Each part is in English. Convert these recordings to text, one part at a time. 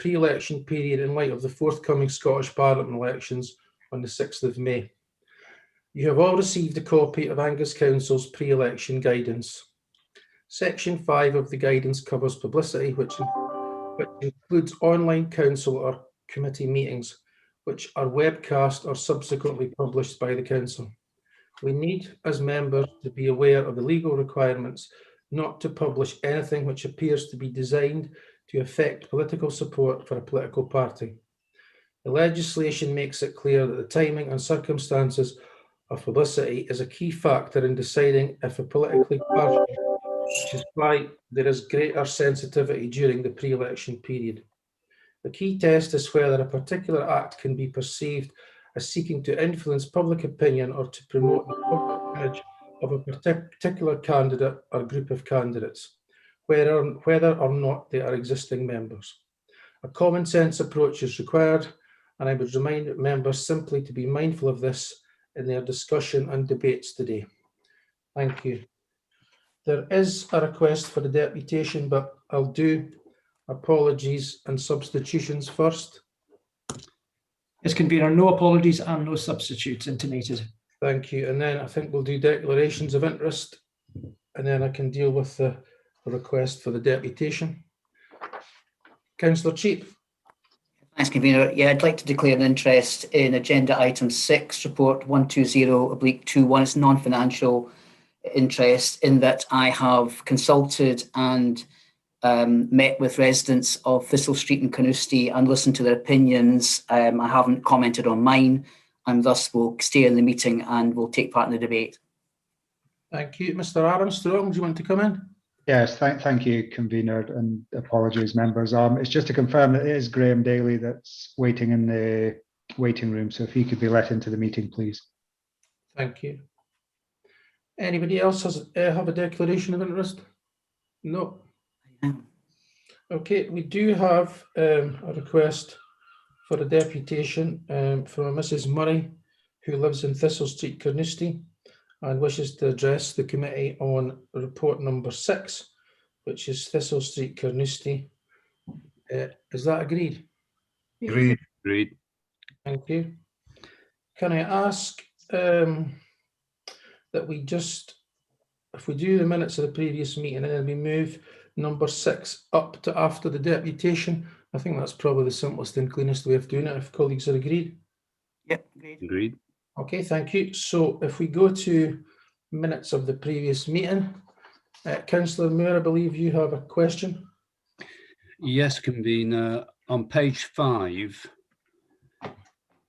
pre-election period in light of the forthcoming Scottish Parliament elections on the 6th of May. You have all received a copy of Angus Council's pre-election guidance. Section 5 of the guidance covers publicity, which includes online council or committee meetings, which are webcast or subsequently published by the council. We need, as members, to be aware of the legal requirements not to publish anything which appears to be designed to affect political support for a political party. The legislation makes it clear that the timing and circumstances of publicity is a key factor in deciding if a politically party, which is why there is greater sensitivity during the pre-election period. The key test is whether a particular act can be perceived as seeking to influence public opinion or to promote the public image of a particular candidate or group of candidates, whether or not they are existing members. A common sense approach is required, and I would remind members simply to be mindful of this in their discussion and debates today. Thank you. There is a request for the deputation, but I'll do apologies and substitutions first. Yes, Convener, no apologies and no substitutes intimated. Thank you. And then I think we'll do declarations of interest, and then I can deal with the request for the deputation. Councillor Cheap. Thanks, Convener. Yeah, I'd like to declare an interest in agenda item 6, report 120/21. It's non-financial interest in that I have consulted and met with residents of Thistle Street and Carnoustie and listened to their opinions. I haven't commented on mine, and thus will stay in the meeting and will take part in the debate. Thank you. Mr. Armstrong, do you want to come in? Yes, thank you, Convener, and apologies, members. It's just to confirm that it is Graham Daly that's waiting in the waiting room, so if he could be let into the meeting, please. Thank you. Anybody else have a declaration of interest? No. Okay, we do have a request for a deputation from Mrs. Murray, who lives in Thistle Street, Carnoustie, and wishes to address the committee on report number 6, which is Thistle Street, Carnoustie. Is that agreed? Agreed. Thank you. Can I ask that we just, if we do the minutes of the previous meeting and then we move number 6 up to after the deputation, I think that's probably the simplest and cleanest way of doing it, if colleagues are agreed. Yep, Agreed. Okay, thank you. So if we go to minutes of the previous meeting, Councillor Moore, I believe you have a question. Yes, Convener. On page 5,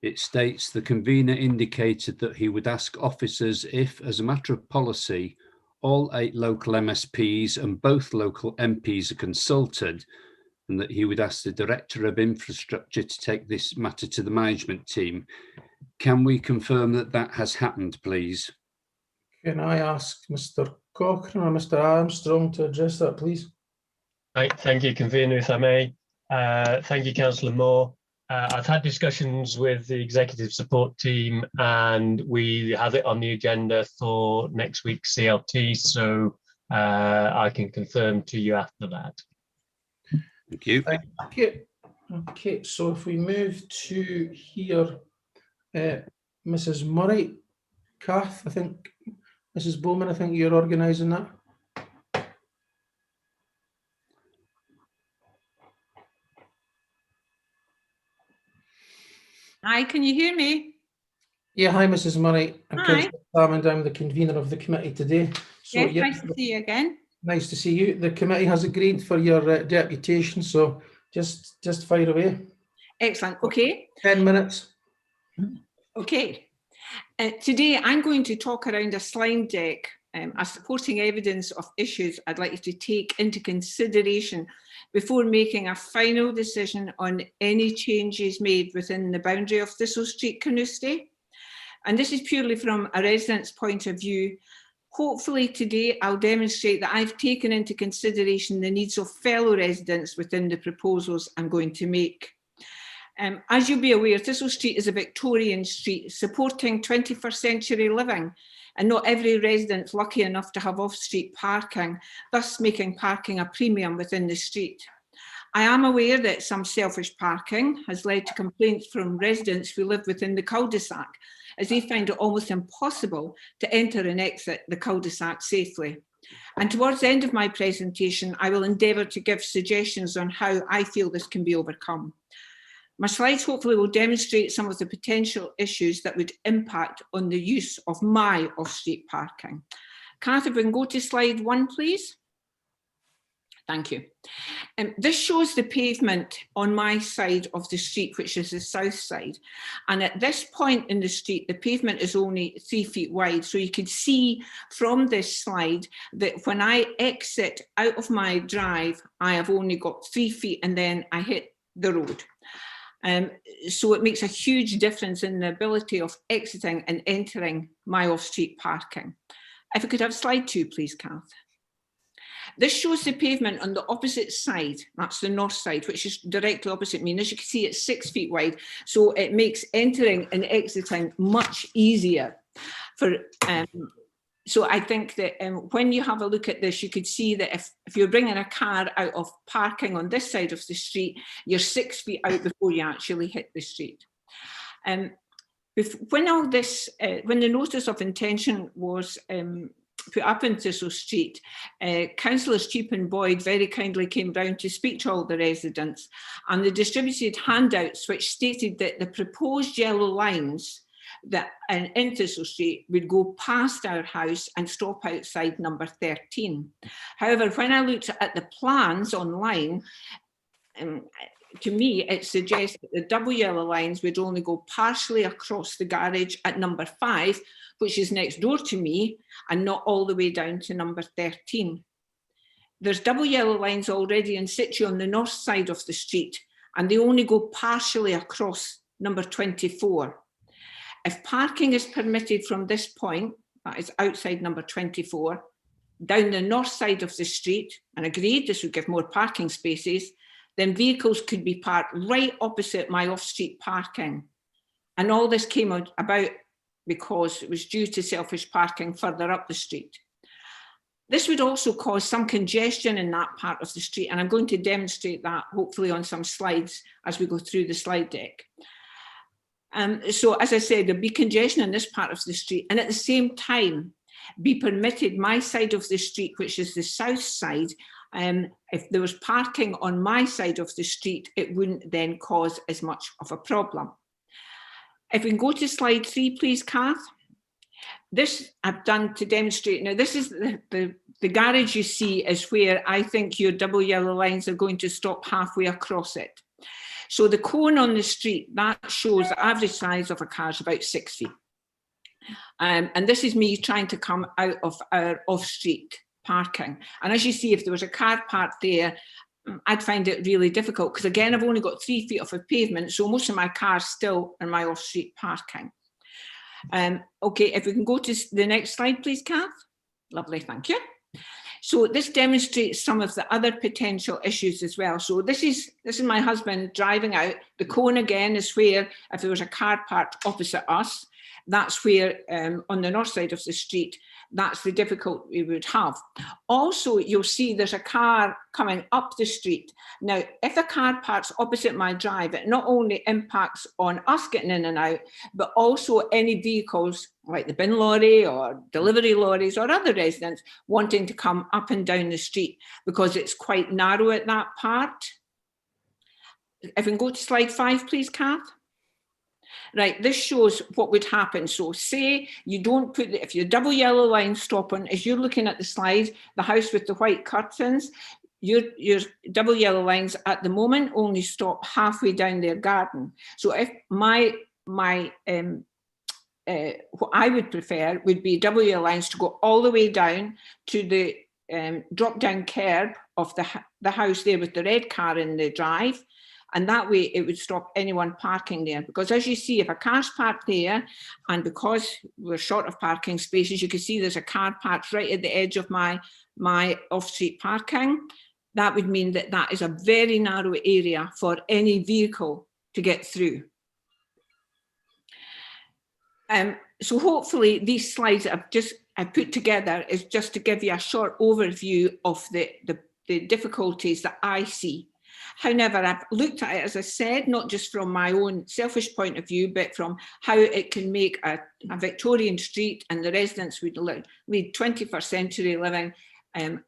it states the convener indicated that he would ask officers if, as a matter of policy, all 8 local MSPs and both local MPs are consulted, and that he would ask the Director of Infrastructure to take this matter to the management team. Can we confirm that that has happened, please? Can I ask Mr. Cochrane or Mr. Armstrong to address that, please? Right, thank you, Convener, if I may. Thank you, Councillor Moore. I've had discussions with the executive support team and we have it on the agenda for next week's CLT, so I can confirm to you after that. Thank you. Thank you. Okay, so if we move to here, Mrs. Murray, Kath, I think, Mrs. Bowman, I think you're organising that. Hi, can you hear me? Yeah, hi, Mrs. Murray. Hi. I'm the convener of the committee today. So, Yes, yeah, nice to see you again. nice to see you. The committee has agreed for your deputation, so just fire away. Excellent. Okay. 10 minutes. Okay. Today, I'm going to talk around a slide deck as supporting evidence of issues I'd like you to take into consideration before making a final decision on any changes made within the boundary of Thistle Street, Carnoustie. And this is purely from a resident's point of view. Hopefully today I'll demonstrate that I've taken into consideration the needs of fellow residents within the proposals I'm going to make. As you'll be aware, Thistle Street is a Victorian street supporting 21st century living, and not every resident's lucky enough to have off-street parking, thus making parking a premium within the street. I am aware that some selfish parking has led to complaints from residents who live within the cul-de-sac, as they find it almost impossible to enter and exit the cul-de-sac safely. And towards the end of my presentation, I will endeavour to give suggestions on how I feel this can be overcome. My slides hopefully will demonstrate some of the potential issues that would impact on the use of my off-street parking. Kath, if we can go to slide 1, please. Thank you. This shows the pavement on my side of the street, which is the south side. And at this point in the street, the pavement is only 3 feet wide. So you can see from this slide that when I exit out of my drive, I have only got 3 feet and then I hit the road. So it makes a huge difference in the ability of exiting and entering my off-street parking. If we could have slide 2, please, Kath. This shows the pavement on the opposite side, that's the north side, which is directly opposite me. And as you can see, it's 6 feet wide. So it makes entering and exiting much easier. So I think that when you have a look at this, you could see that if you're bringing a car out of parking on this side of the street, you're 6 feet out before you actually hit the street. When the notice of intention was put up in Thistle Street, Councillors Cheap and Boyd very kindly came round to speak to all the residents, and they distributed handouts which stated that the proposed yellow lines that in Thistle Street would go past our house and stop outside number 13. However, when I looked at the plans online, to me, it suggests that the double yellow lines would only go partially across the garage at number 5, which is next door to me, and not all the way down to number 13. There's double yellow lines already in situ on the north side of the street, and they only go partially across number 24. If parking is permitted from this point, that is outside number 24, down the north side of the street, and agreed this would give more parking spaces, then vehicles could be parked right opposite my off-street parking. And all this came about because it was due to selfish parking further up the street. This would also cause some congestion in that part of the street, and I'm going to demonstrate that hopefully on some slides as we go through the slide deck. So as I said, there'll be congestion in this part of the street, and at the same time be permitted my side of the street, which is the south side. If there was parking on my side of the street, it wouldn't then cause as much of a problem. If we can go to slide 3, please, Kath. This I've done to demonstrate. Now, this is the garage you see is where I think your double yellow lines are going to stop halfway across it. So the cone on the street, that shows the average size of a car is about 6 feet. And this is me trying to come out of our off-street parking. And as you see, if there was a car parked there, I'd find it really difficult because, again, I've only got 3 feet of a pavement, so most of my cars still in my off-street parking. Okay, if we can go to the next slide, please, Kath. Lovely, thank you. So this demonstrates some of the other potential issues as well. So this is my husband driving out. The cone again is where, if there was a car parked opposite us, that's where on the north side of the street, that's the difficulty we would have. Also, you'll see there's a car coming up the street. Now, if a car parks opposite my drive, it not only impacts on us getting in and out, but also any vehicles like the bin lorry or delivery lorries or other residents wanting to come up and down the street because it's quite narrow at that part. If we can go to slide 5, please, Kath. Right, this shows what would happen. So say you don't put, if your double yellow line stop on, as you're looking at the slide, the house with the white curtains, your double yellow lines at the moment only stop halfway down their garden. So if what I would prefer would be double yellow lines to go all the way down to the drop down curb of the house there with the red car in the drive. And that way it would stop anyone parking there. Because as you see, if a car's parked there, and because we're short of parking spaces, you can see there's a car parked right at the edge of my off-street parking. That would mean that that is a very narrow area for any vehicle to get through. So hopefully these slides I've put together is just to give you a short overview of the difficulties that I see. However, I've looked at it, as I said, not just from my own selfish point of view, but from how it can make a Victorian street and the residents would lead 21st century living,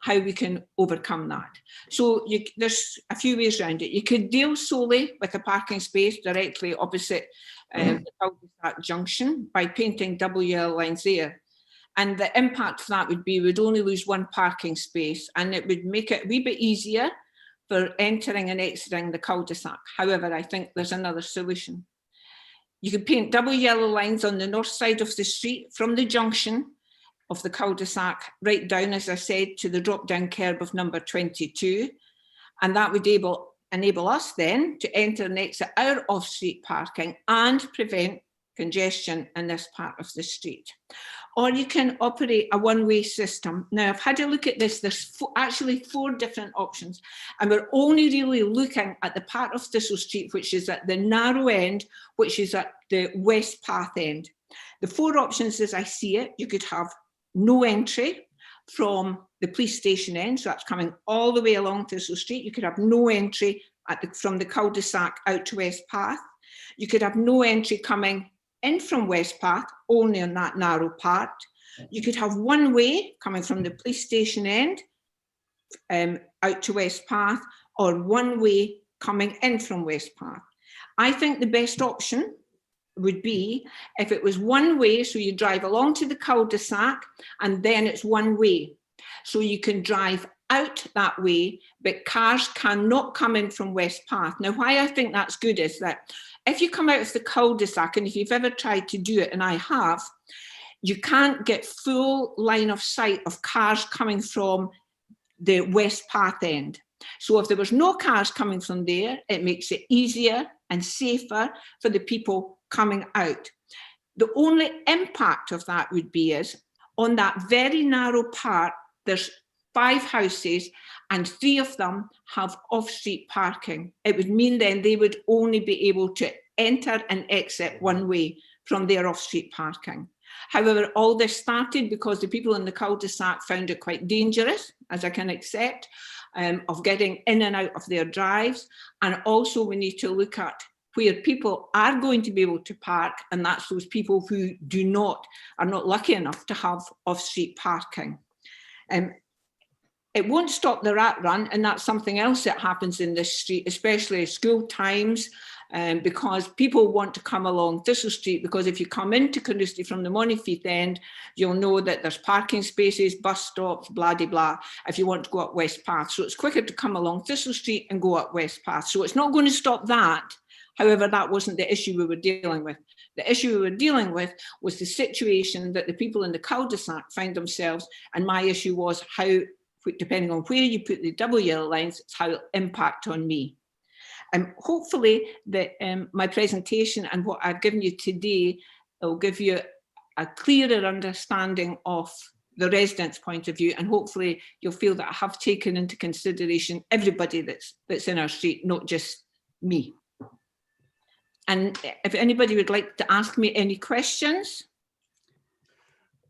how we can overcome that. So there's a few ways around it. You could deal solely with a parking space directly opposite the cul-de-sac junction by painting double yellow lines there. And the impact of that would be we'd only lose one parking space, and it would make it a wee bit easier for entering and exiting the cul-de-sac. However, I think there's another solution. You could paint double yellow lines on the north side of the street from the junction of the cul-de-sac right down, as I said, to the drop-down curb of number 22. And that would enable us then to enter and exit our off-street parking and prevent congestion in this part of the street. Or you can operate a one-way system. Now, I've had a look at this. There's actually 4 different options, and we're only really looking at the part of Thistle Street, which is at the narrow end, which is at the West Path end. The 4 options, as I see it, you could have no entry from the police station end, so that's coming all the way along Thistle Street. You could have no entry from the cul-de-sac out to West Path. You could have no entry coming in from West Path, only on that narrow part. You could have one way coming from the police station end out to West Path, or one way coming in from West Path. I think the best option would be if it was one way, so you drive along to the cul-de-sac and then it's one way. So you can drive out that way, but cars cannot come in from West Path. Now, why I think that's good is that if you come out of the cul-de-sac, and if you've ever tried to do it, and I have, you can't get full line of sight of cars coming from the West Path end. So if there was no cars coming from there, it makes it easier and safer for the people coming out. The only impact of that would be is on that very narrow part, there's 5 houses and 3 of them have off-street parking. It would mean then they would only be able to enter and exit one way from their off-street parking. However, all this started because the people in the cul-de-sac found it quite dangerous, as I can accept, of getting in and out of their drives. And also we need to look at where people are going to be able to park, and that's those people who are not lucky enough to have off-street parking. It won't stop the rat run, and that's something else that happens in this street, especially at school times, because people want to come along Thistle Street, because if you come into Carnoustie from the Monifeith end, you'll know that there's parking spaces, bus stops, blah, blah, blah, if you want to go up West Path. So it's quicker to come along Thistle Street and go up West Path. So it's not going to stop that. However, that wasn't the issue we were dealing with. The issue we were dealing with was the situation that the people in the cul-de-sac find themselves, and my issue was how, depending on where you put the double yellow lines, it's how it'll impact on me. Hopefully my presentation and what I've given you today will give you a clearer understanding of the residents' point of view, and hopefully you'll feel that I have taken into consideration everybody that's in our street, not just me. And if anybody would like to ask me any questions.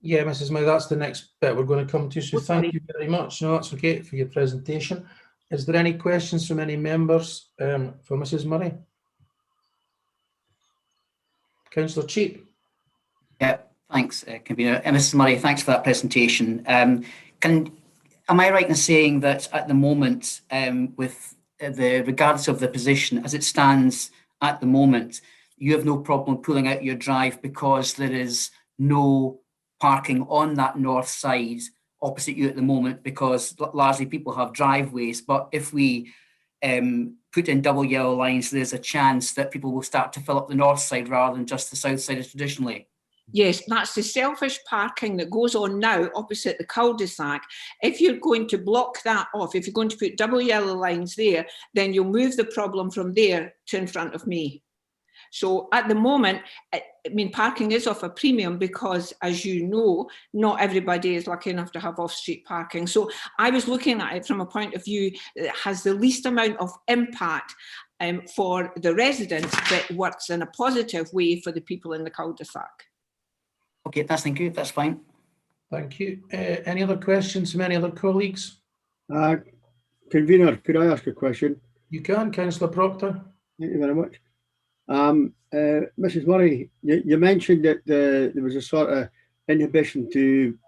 Yeah, Mrs. May, that's the next bit we're going to come to. So thank you very much. No, that's okay for your presentation. Is there any questions from any members for Mrs. Murray? Councillor Cheap. Yeah, thanks, Convener. Mrs. Murray, thanks for that presentation. Am I right in saying that at the moment, with regardless of the position as it stands at the moment, you have no problem pulling out your drive because there is no parking on that north side opposite you at the moment, because largely people have driveways? But if we put in double yellow lines, there's a chance that people will start to fill up the north side rather than just the south side as traditionally. Yes, that's the selfish parking that goes on now opposite the cul-de-sac. If you're going to block that off, if you're going to put double yellow lines there, then you'll move the problem from there to in front of me. So at the moment, I mean, parking is of a premium because, as you know, not everybody is lucky enough to have off-street parking. So I was looking at it from a point of view that has the least amount of impact for the residents, but works in a positive way for the people in the cul-de-sac. Okay, thank you. That's fine. Thank you. Any other questions from any other colleagues? Convener, could I ask a question? You can, Councillor Proctor. Thank you very much. Mrs. Murray, you mentioned that there was a sort of inhibition to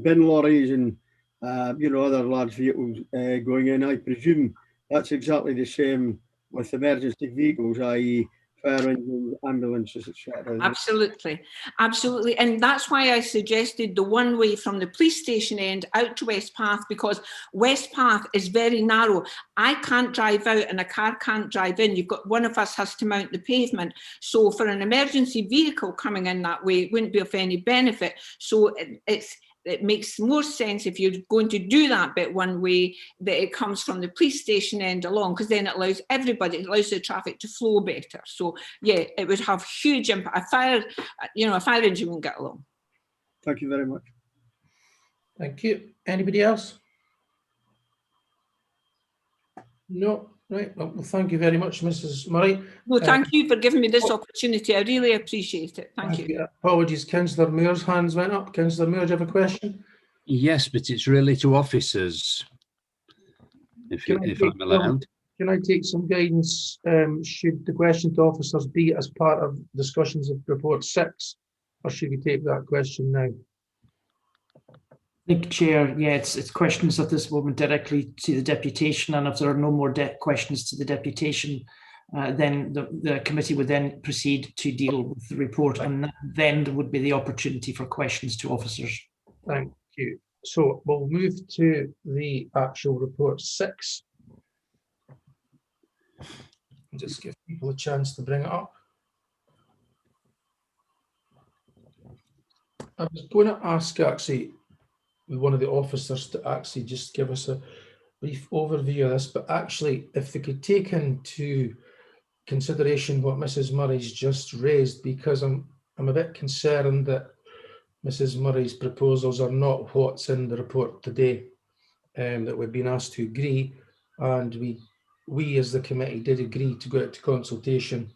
bin lorries and other large vehicles going in. I presume that's exactly the same with emergency vehicles, i.e. fire engines, ambulances, etc. Absolutely, absolutely. And that's why I suggested the one way from the police station end out to West Path, because West Path is very narrow. I can't drive out and a car can't drive in. You've got, one of us has to mount the pavement. So for an emergency vehicle coming in that way, it wouldn't be of any benefit. So it makes more sense if you're going to do that bit one way, that it comes from the police station end along, because then it allows everybody, it allows the traffic to flow better. So yeah, it would have huge impact. A fire engine wouldn't get along. Thank you very much. Thank you. Anybody else? No. Right. Well, thank you very much, Mrs. Murray. No, thank you for giving me this opportunity. I really appreciate it. Thank you. Apologies, Councillor Moore's hands went up. Councillor Moore, do you have a question? Yes, but it's really to officers, if I'm allowed. Can I take some guidance? Should the question to officers be as part of discussions of report 6, or should we take that question now? I think, Chair, yeah, it's questions at this moment directly to the deputation, and if there are no more questions to the deputation, then the committee would then proceed to deal with the report, and then there would be the opportunity for questions to officers. Thank you. So we'll move to the actual report 6. Just give people a chance to bring it up. I was going to ask actually one of the officers to actually just give us a brief overview of this, but actually if they could take into consideration what Mrs. Murray's just raised, because I'm a bit concerned that Mrs. Murray's proposals are not what's in the report today, that we've been asked to agree, and we as the committee did agree to go out to consultation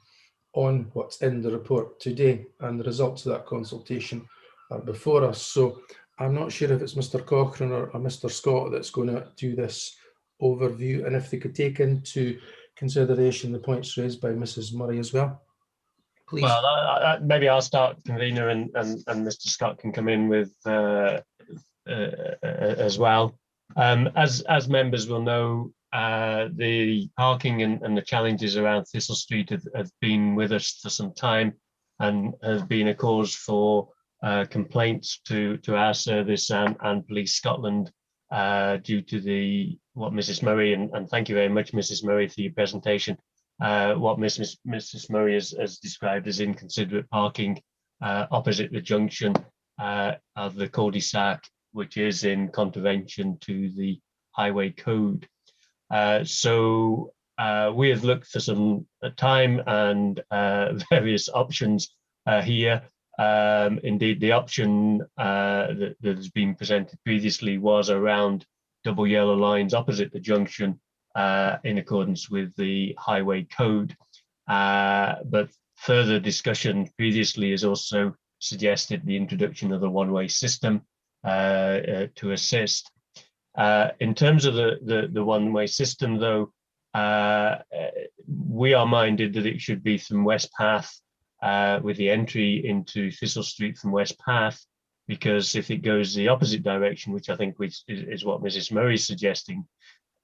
on what's in the report today, and the results of that consultation are before us. So I'm not sure if it's Mr. Cochrane or Mr. Scott that's going to do this overview, and if they could take into consideration the points raised by Mrs. Murray as well, please. Well, maybe I'll start, convener, and Mr. Scott can come in with as well. As members will know, the parking and the challenges around Thistle Street have been with us for some time, and has been a cause for complaints to our service and Police Scotland due to what Mrs. Murray, and thank you very much, Mrs. Murray, for your presentation, what Mrs. Murray has described as inconsiderate parking opposite the junction of the cul-de-sac, which is in contravention to the highway code. So we have looked for some time and various options here. Indeed, the option that has been presented previously was around double yellow lines opposite the junction in accordance with the highway code. But further discussion previously has also suggested the introduction of the one-way system to assist. In terms of the one-way system, though, we are minded that it should be from West Path, with the entry into Thistle Street from West Path, because if it goes the opposite direction, which I think is what Mrs. Murray is suggesting,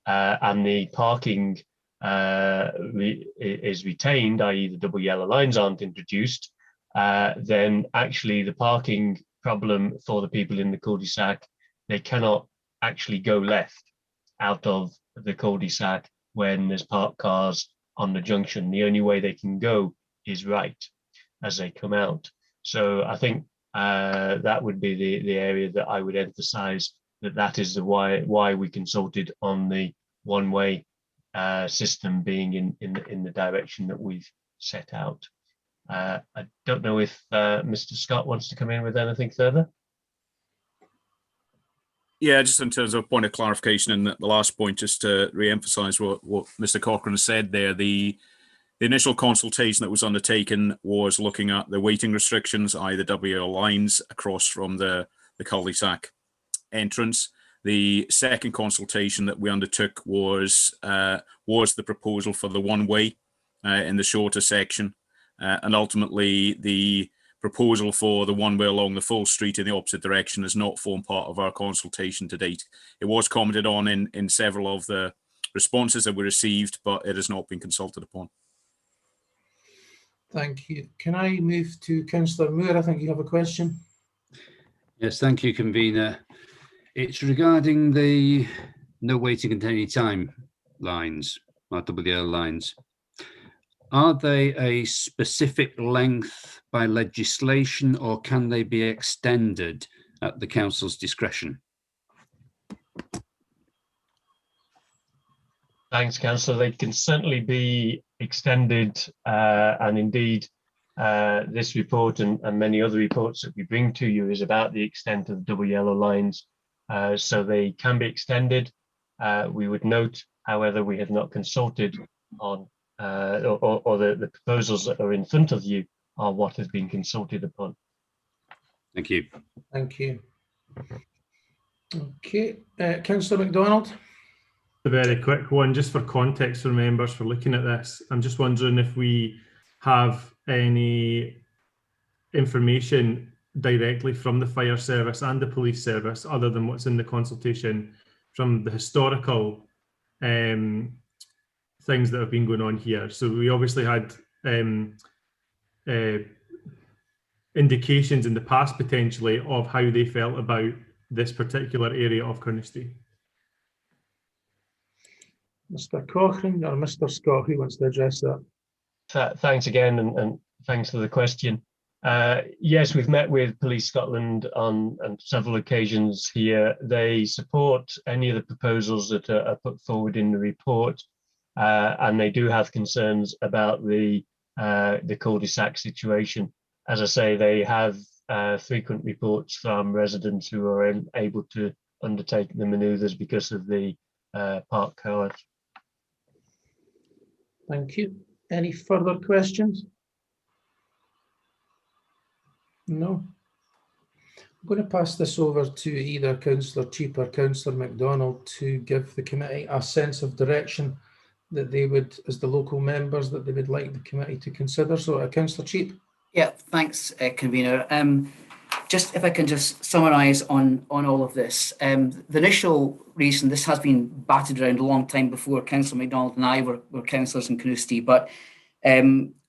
and the parking is retained, i.e. the double yellow lines aren't introduced, then actually the parking problem for the people in the cul-de-sac, they cannot actually go left out of the cul-de-sac when there's parked cars on the junction. The only way they can go is right as they come out. So I think that would be the area that I would emphasize, that is the why we consulted on the one-way system being in the direction that we've set out. I don't know if Mr. Scott wants to come in with anything further. Yeah, just in terms of a point of clarification, and the last point, just to re-emphasize what Mr. Cochrane said there, the initial consultation that was undertaken was looking at the waiting restrictions, i.e. the double yellow lines across from the cul-de-sac entrance. The second consultation that we undertook was the proposal for the one-way in the shorter section, and ultimately the proposal for the one-way along the full street in the opposite direction has not formed part of our consultation to date. It was commented on in several of the responses that we received, but it has not been consulted upon. Thank you. Can I move to Councillor Moore? I think you have a question. Yes, thank you, convener. It's regarding the no waiting at any time lines, RWL lines. Are they a specific length by legislation, or can they be extended at the council's discretion? Thanks, Councillor. They can certainly be extended, and indeed this report and many other reports that we bring to you is about the extent of the double yellow lines. So they can be extended. We would note, however, we have not consulted on or the proposals that are in front of you are what has been consulted upon. Thank you. Thank you. Okay, Councillor MacDonald. A very quick one, just for context for members for looking at this. I'm just wondering if we have any information directly from the fire service and the police service, other than what's in the consultation, from the historical things that have been going on here. So we obviously had indications in the past potentially of how they felt about this particular area of Carnoustie. Mr. Cochrane or Mr. Scott, who wants to address that? Thanks again, and thanks for the question. Yes, we've met with Police Scotland on several occasions here. They support any of the proposals that are put forward in the report, and they do have concerns about the cul-de-sac situation. As I say, they have frequent reports from residents who are unable to undertake the manoeuvres because of the parked cars. Thank you. Any further questions? No. I'm going to pass this over to either Councillor Cheap or Councillor MacDonald to give the committee a sense of direction that they would, as the local members, that they would like the committee to consider. So, Councillor Cheap. Yeah, thanks, convener. Just if I can just summarise on all of this. The initial reason, this has been batted around a long time before Councillor MacDonald and I were councillors in Carnoustie, but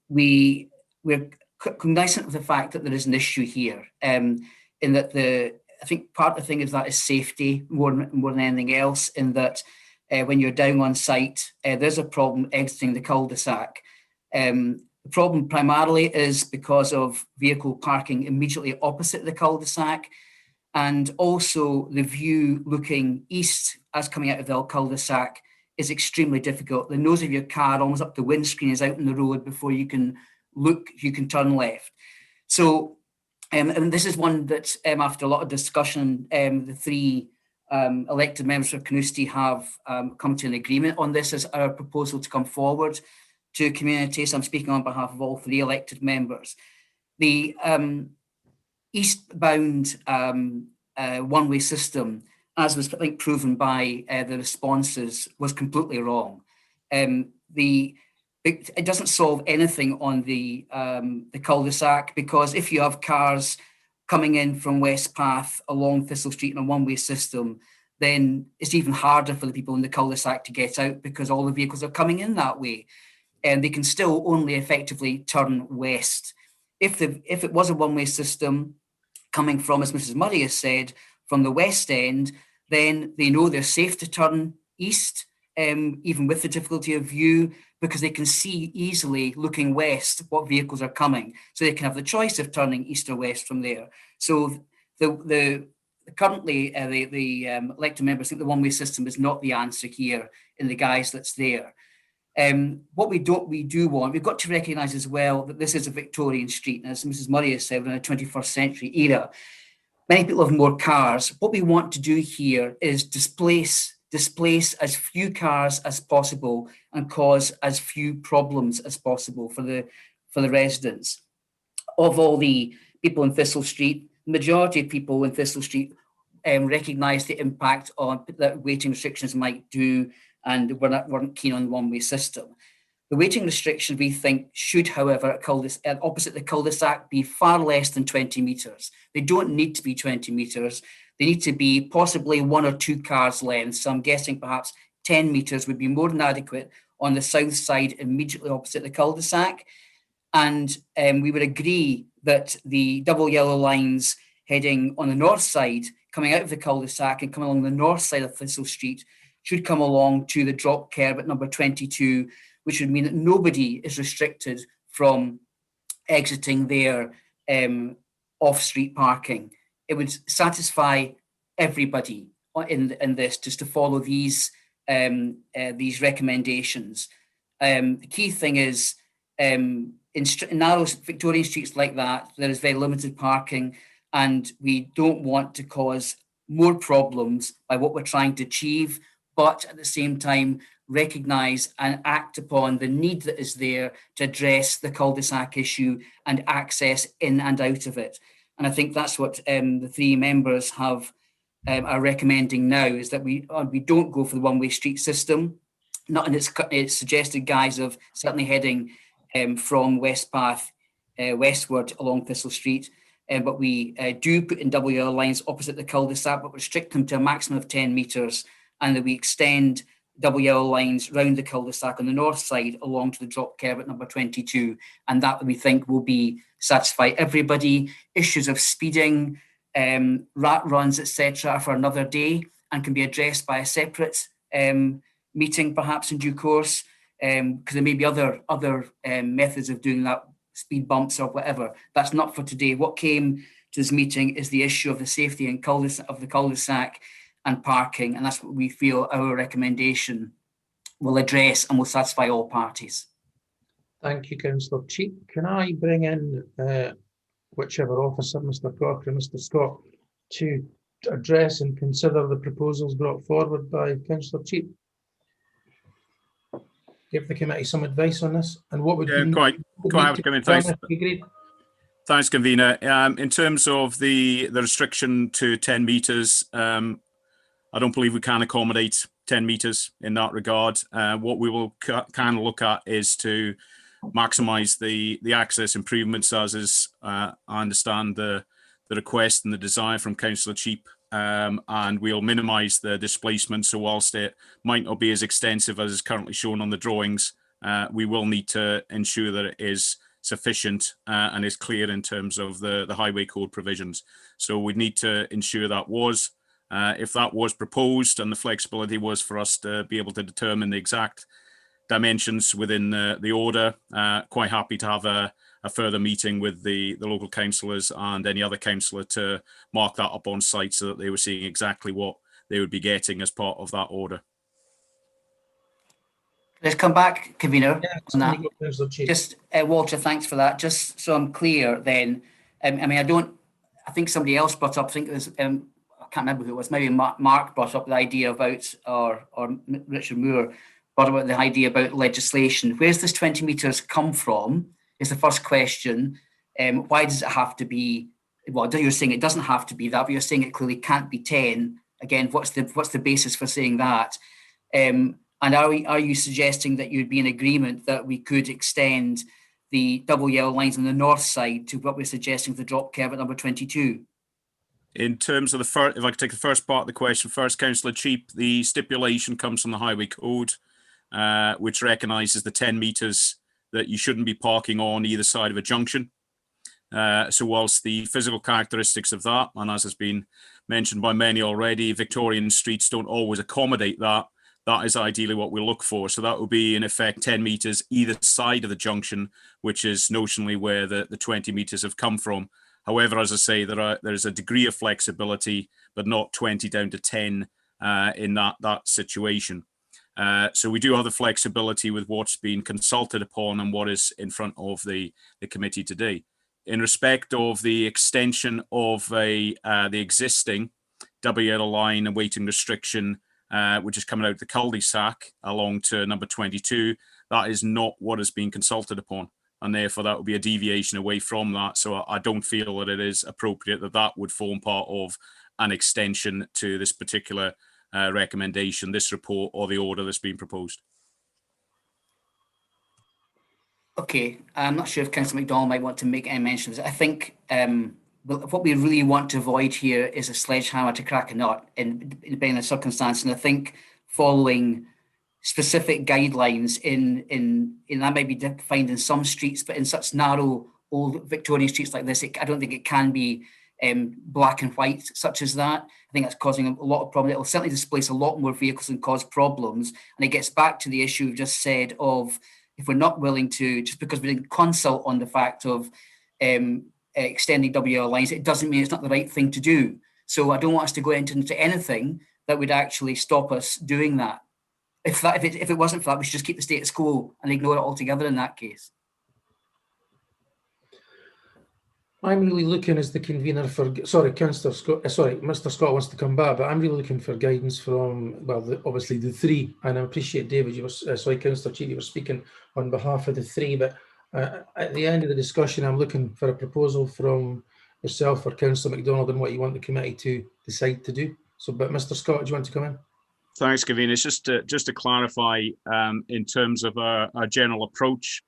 we're cognizant of the fact that there is an issue here, in that I think part of the thing is that is safety more than anything else, in that when you're down on site, there's a problem exiting the cul-de-sac. The problem primarily is because of vehicle parking immediately opposite the cul-de-sac, and also the view looking east as coming out of the cul-de-sac is extremely difficult. The nose of your car, almost up the windscreen, is out in the road before you can look, you can turn left. So, and this is one that after a lot of discussion, the three elected members of Carnoustie have come to an agreement on this as our proposal to come forward to community. So I'm speaking on behalf of all three elected members. The eastbound one-way system, as was I think proven by the responses, was completely wrong. It doesn't solve anything on the cul-de-sac, because if you have cars coming in from West Path along Thistle Street in a one-way system, then it's even harder for the people in the cul-de-sac to get out, because all the vehicles are coming in that way. And they can still only effectively turn west. If it was a one-way system coming from, as Mrs. Murray has said, from the west end, then they know they're safe to turn east, even with the difficulty of view, because they can see easily looking west what vehicles are coming. So they can have the choice of turning east or west from there. So currently the elected members think the one-way system is not the answer here in the guise that's there. What we do want, we've got to recognise as well that this is a Victorian street, and as Mrs. Murray has said, we're in a 21st century era. Many people have more cars. What we want to do here is displace as few cars as possible and cause as few problems as possible for the residents. Of all the people in Thistle Street, the majority of people in Thistle Street recognise the impact on that waiting restrictions might do, and weren't keen on the one-way system. The waiting restriction, we think, should, however, opposite the cul-de-sac, be far less than 20 metres. They don't need to be 20 metres. They need to be possibly 1 or 2 cars length. So I'm guessing perhaps 10 metres would be more than adequate on the south side, immediately opposite the cul-de-sac. And we would agree that the double yellow lines heading on the north side, coming out of the cul-de-sac and coming along the north side of Thistle Street, should come along to the drop curb at number 22, which would mean that nobody is restricted from exiting their off-street parking. It would satisfy everybody in this just to follow these recommendations. The key thing is in narrow Victorian streets like that, there is very limited parking, and we don't want to cause more problems by what we're trying to achieve, but at the same time recognise and act upon the need that is there to address the cul-de-sac issue and access in and out of it. And I think that's what the 3 members are recommending now, is that we don't go for the one-way street system, not in its suggested guise of certainly heading from Westpath westward along Thistle Street, but we do put in double yellow lines opposite the cul-de-sac, but restrict them to a maximum of 10 metres, and that we extend double yellow lines round the cul-de-sac on the north side along to the drop curb at number 22, and that we think will satisfy everybody. Issues of speeding, rat runs, etc., are for another day and can be addressed by a separate meeting, perhaps in due course, because there may be other methods of doing that, speed bumps or whatever. That's not for today. What came to this meeting is the issue of the safety and of the cul-de-sac and parking, and that's what we feel our recommendation will address and will satisfy all parties. Thank you, Councillor Cheap. Can I bring in whichever officer, Mr. Cocker or Mr. Scott, to address and consider the proposals brought forward by Councillor Cheap? Give the committee some advice on this, and what would Thanks, convener. In terms of the restriction to 10 metres, I don't believe we can accommodate 10 metres in that regard. What we will kind of look at is to maximise the access improvements, as is, I understand the request and the desire from Councillor Cheap, and we'll minimise the displacement. So whilst it might not be as extensive as is currently shown on the drawings, we will need to ensure that it is sufficient and is clear in terms of the highway code provisions. So we'd need to ensure that was. If that was proposed and the flexibility was for us to be able to determine the exact dimensions within the order, quite happy to have a further meeting with the local councillors and any other councillor to mark that up on site so that they were seeing exactly what they would be getting as part of that order. Let's come back, convener, on that. Just Walter, thanks for that. Just so I'm clear then, I think somebody else brought up, I think it was, I can't remember who it was, maybe Mark brought up the idea about, or Richard Moore brought about the idea about legislation. Where's this 20 metres come from is the first question. Why does it have to be, well, you're saying it doesn't have to be that, but you're saying it clearly can't be 10. Again, what's the basis for saying that? And are you suggesting that you'd be in agreement that we could extend the double yellow lines on the north side to what we're suggesting for the drop curb at number 22? In terms of the first, if I could take the first part of the question first, Councillor Cheap, the stipulation comes from the Highway Code, which recognises the 10 metres that you shouldn't be parking on either side of a junction. So whilst the physical characteristics of that, and as has been mentioned by many already, Victorian streets don't always accommodate that, that is ideally what we look for. So that would be in effect 10 metres either side of the junction, which is notionally where the 20 metres have come from. However, as I say, there's a degree of flexibility, but not 20 down to 10 in that situation. So we do have the flexibility with what's been consulted upon and what is in front of the committee today. In respect of the extension of the existing double yellow line and waiting restriction, which is coming out the cul-de-sac along to number 22, that is not what has been consulted upon. And therefore that would be a deviation away from that. So I don't feel that it is appropriate that would form part of an extension to this particular recommendation, this report, or the order that's been proposed. Okay, I'm not sure if Councillor MacDonald might want to make any mention of this. I think what we really want to avoid here is a sledgehammer to crack a nut, depending on the circumstance. And I think following specific guidelines in that might be defined in some streets, but in such narrow old Victorian streets like this, I don't think it can be black and white such as that. I think that's causing a lot of problems. It will certainly displace a lot more vehicles and cause problems. And it gets back to the issue we've just said of, if we're not willing to, just because we didn't consult on the fact of extending WL lines, it doesn't mean it's not the right thing to do. So I don't want us to go into anything that would actually stop us doing that. If it wasn't for that, we should just keep the status quo and ignore it altogether in that case. I'm really looking as the convener for, sorry, Councillor Scott, sorry, Mr. Scott wants to come back, but I'm really looking for guidance from, well, obviously the three, and I appreciate, David, you were, sorry, Councillor Chief, you were speaking on behalf of the three, but at the end of the discussion, I'm looking for a proposal from yourself or Councillor MacDonald on what you want the committee to decide to do. So, but Mr. Scott, do you want to come in? Thanks, Convener. Just to clarify, in terms of our general approach,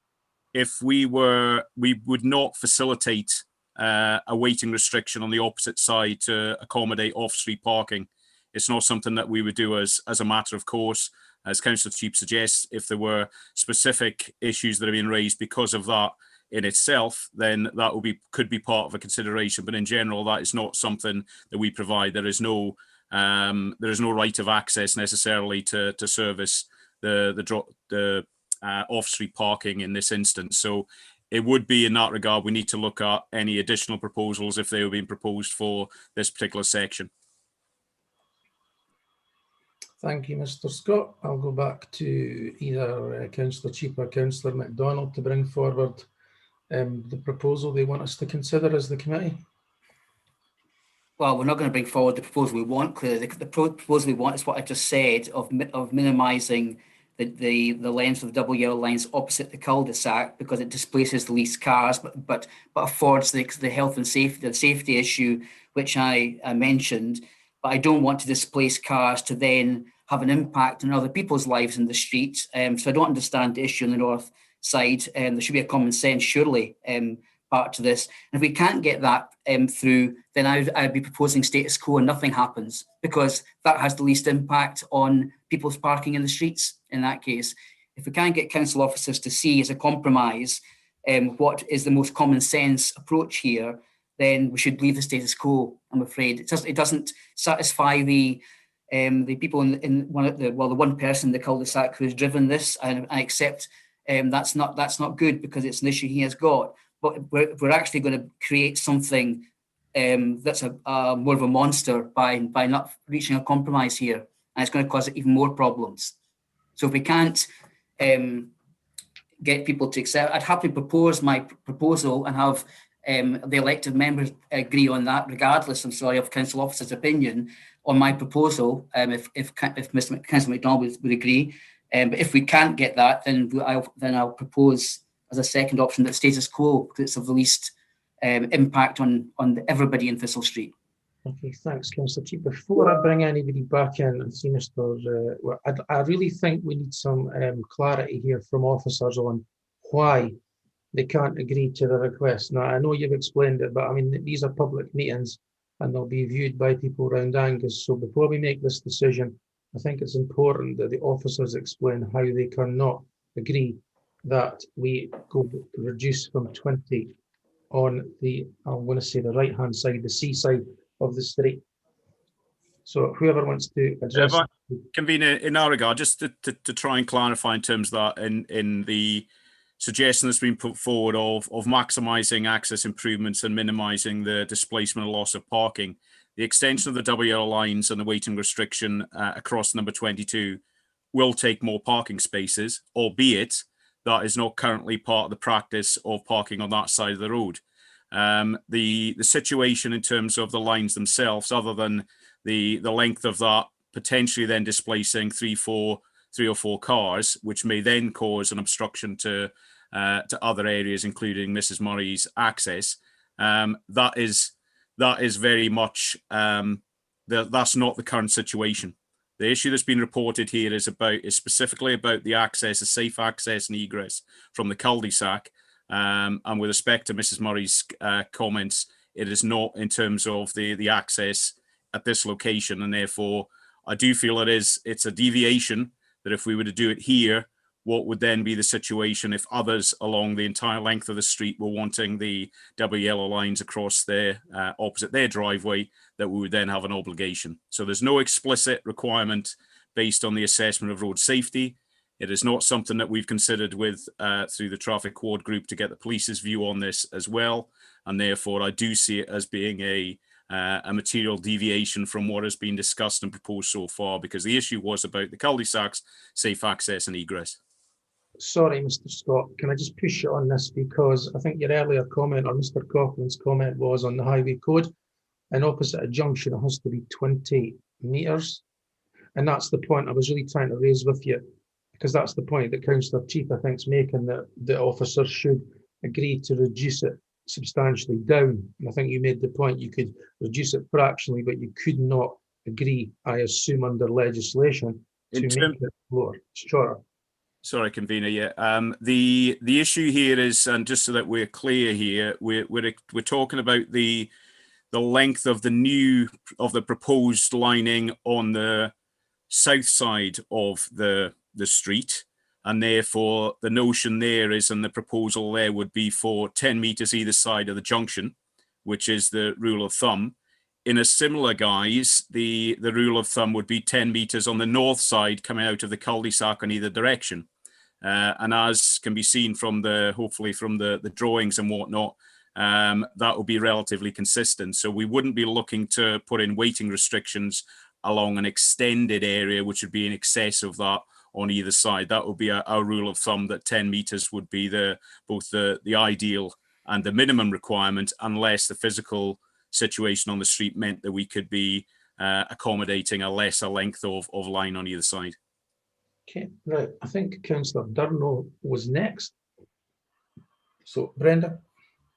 if we would not facilitate a weighting restriction on the opposite side to accommodate off-street parking. It's not something that we would do as a matter of course. As Councillor Cheap suggests, if there were specific issues that are being raised because of that in itself, then that could be part of a consideration. But in general, that is not something that we provide. There is no right of access necessarily to service the off-street parking in this instance. So it would be in that regard, we need to look at any additional proposals if they were being proposed for this particular section. Thank you, Mr. Scott. I'll go back to either Councillor Cheap or Councillor MacDonald to bring forward the proposal they want us to consider as the committee. Well, we're not going to bring forward the proposal we want. Clearly, the proposal we want is what I just said of minimising the length of the double yellow lines opposite the cul-de-sac because it displaces the least cars, but affords the health and safety, the safety issue which I mentioned. But I don't want to displace cars to then have an impact on other people's lives in the street. So I don't understand the issue on the north side. There should be a common sense, surely, part to this. And if we can't get that through, then I'd be proposing status quo and nothing happens, because that has the least impact on people's parking in the streets in that case. If we can't get council officers to see as a compromise what is the most common sense approach here, then we should leave the status quo, I'm afraid. It doesn't satisfy the people in the one person in the cul-de-sac who has driven this, and I accept that's not good because it's an issue he has got. But we're actually going to create something that's more of a monster by not reaching a compromise here, and it's going to cause even more problems. So if we can't get people to accept, I'd happily propose my proposal and have the elected members agree on that, regardless, I'm sorry, of council officer's opinion on my proposal. If Mr. Councillor MacDonald would agree, but if we can't get that, then I'll propose as a second option that status quo, because it's of the least impact on everybody in Thistle Street. Okay, thanks, Councillor Cheap. Before I bring anybody back in and see Mr. I really think we need some clarity here from officers on why they can't agree to the request. Now, I know you've explained it, but I mean, these are public meetings and they'll be viewed by people around Angus. So before we make this decision, I think it's important that the officers explain how they cannot agree that we go reduce from 20 on the, I'm going to say the right-hand side, the seaside of the street. So whoever wants to address Convener, in that regard, just to try and clarify in terms of that, in the suggestion that's been put forward of maximising access improvements and minimising the displacement and loss of parking, the extension of the double yellow lines and the weighting restriction across number 22 will take more parking spaces, albeit that is not currently part of the practice of parking on that side of the road. The situation in terms of the lines themselves, other than the length of that potentially then displacing three or four cars, which may then cause an obstruction to other areas, including Mrs. Murray's access, that is very much that's not the current situation. The issue that's been reported here is specifically about the access, the safe access and egress from the cul-de-sac. And with respect to Mrs. Murray's comments, it is not in terms of the access at this location, and therefore I do feel it's a deviation that if we were to do it here, what would then be the situation if others along the entire length of the street were wanting the double yellow lines across their opposite their driveway, that we would then have an obligation. So there's no explicit requirement based on the assessment of road safety. It is not something that we've considered with through the traffic ward group to get the police's view on this as well. And therefore I do see it as being a material deviation from what has been discussed and proposed so far, because the issue was about the cul-de-sacs, safe access and egress. Sorry, Mr. Scott, can I just push you on this, because I think your earlier comment, or Mr. Coughlin's comment, was on the highway code, and opposite a junction it has to be 20 metres, and that's the point I was really trying to raise with you, because that's the point that Councillor Chief I think is making, that the officers should agree to reduce it substantially down. And I think you made the point you could reduce it fractionally, but you could not agree, I assume, under legislation to make it lower. Sure. Sorry, convener. Yeah, the issue here is, and just so that we're clear here, we're talking about the length of the proposed lining on the south side of the street, and therefore the notion there is, and the proposal there would be for 10 metres either side of the junction, which is the rule of thumb. In a similar guise, the rule of thumb would be 10 metres on the north side coming out of the cul-de-sac in either direction. And as can be seen from hopefully from the drawings and whatnot, that will be relatively consistent. So we wouldn't be looking to put in waiting restrictions along an extended area, which would be in excess of that on either side. That would be our rule of thumb, that 10 metres would be both the ideal and the minimum requirement, unless the physical situation on the street meant that we could be accommodating a lesser length of line on either side. Okay, right. I think Councillor Durno was next. So, Brenda?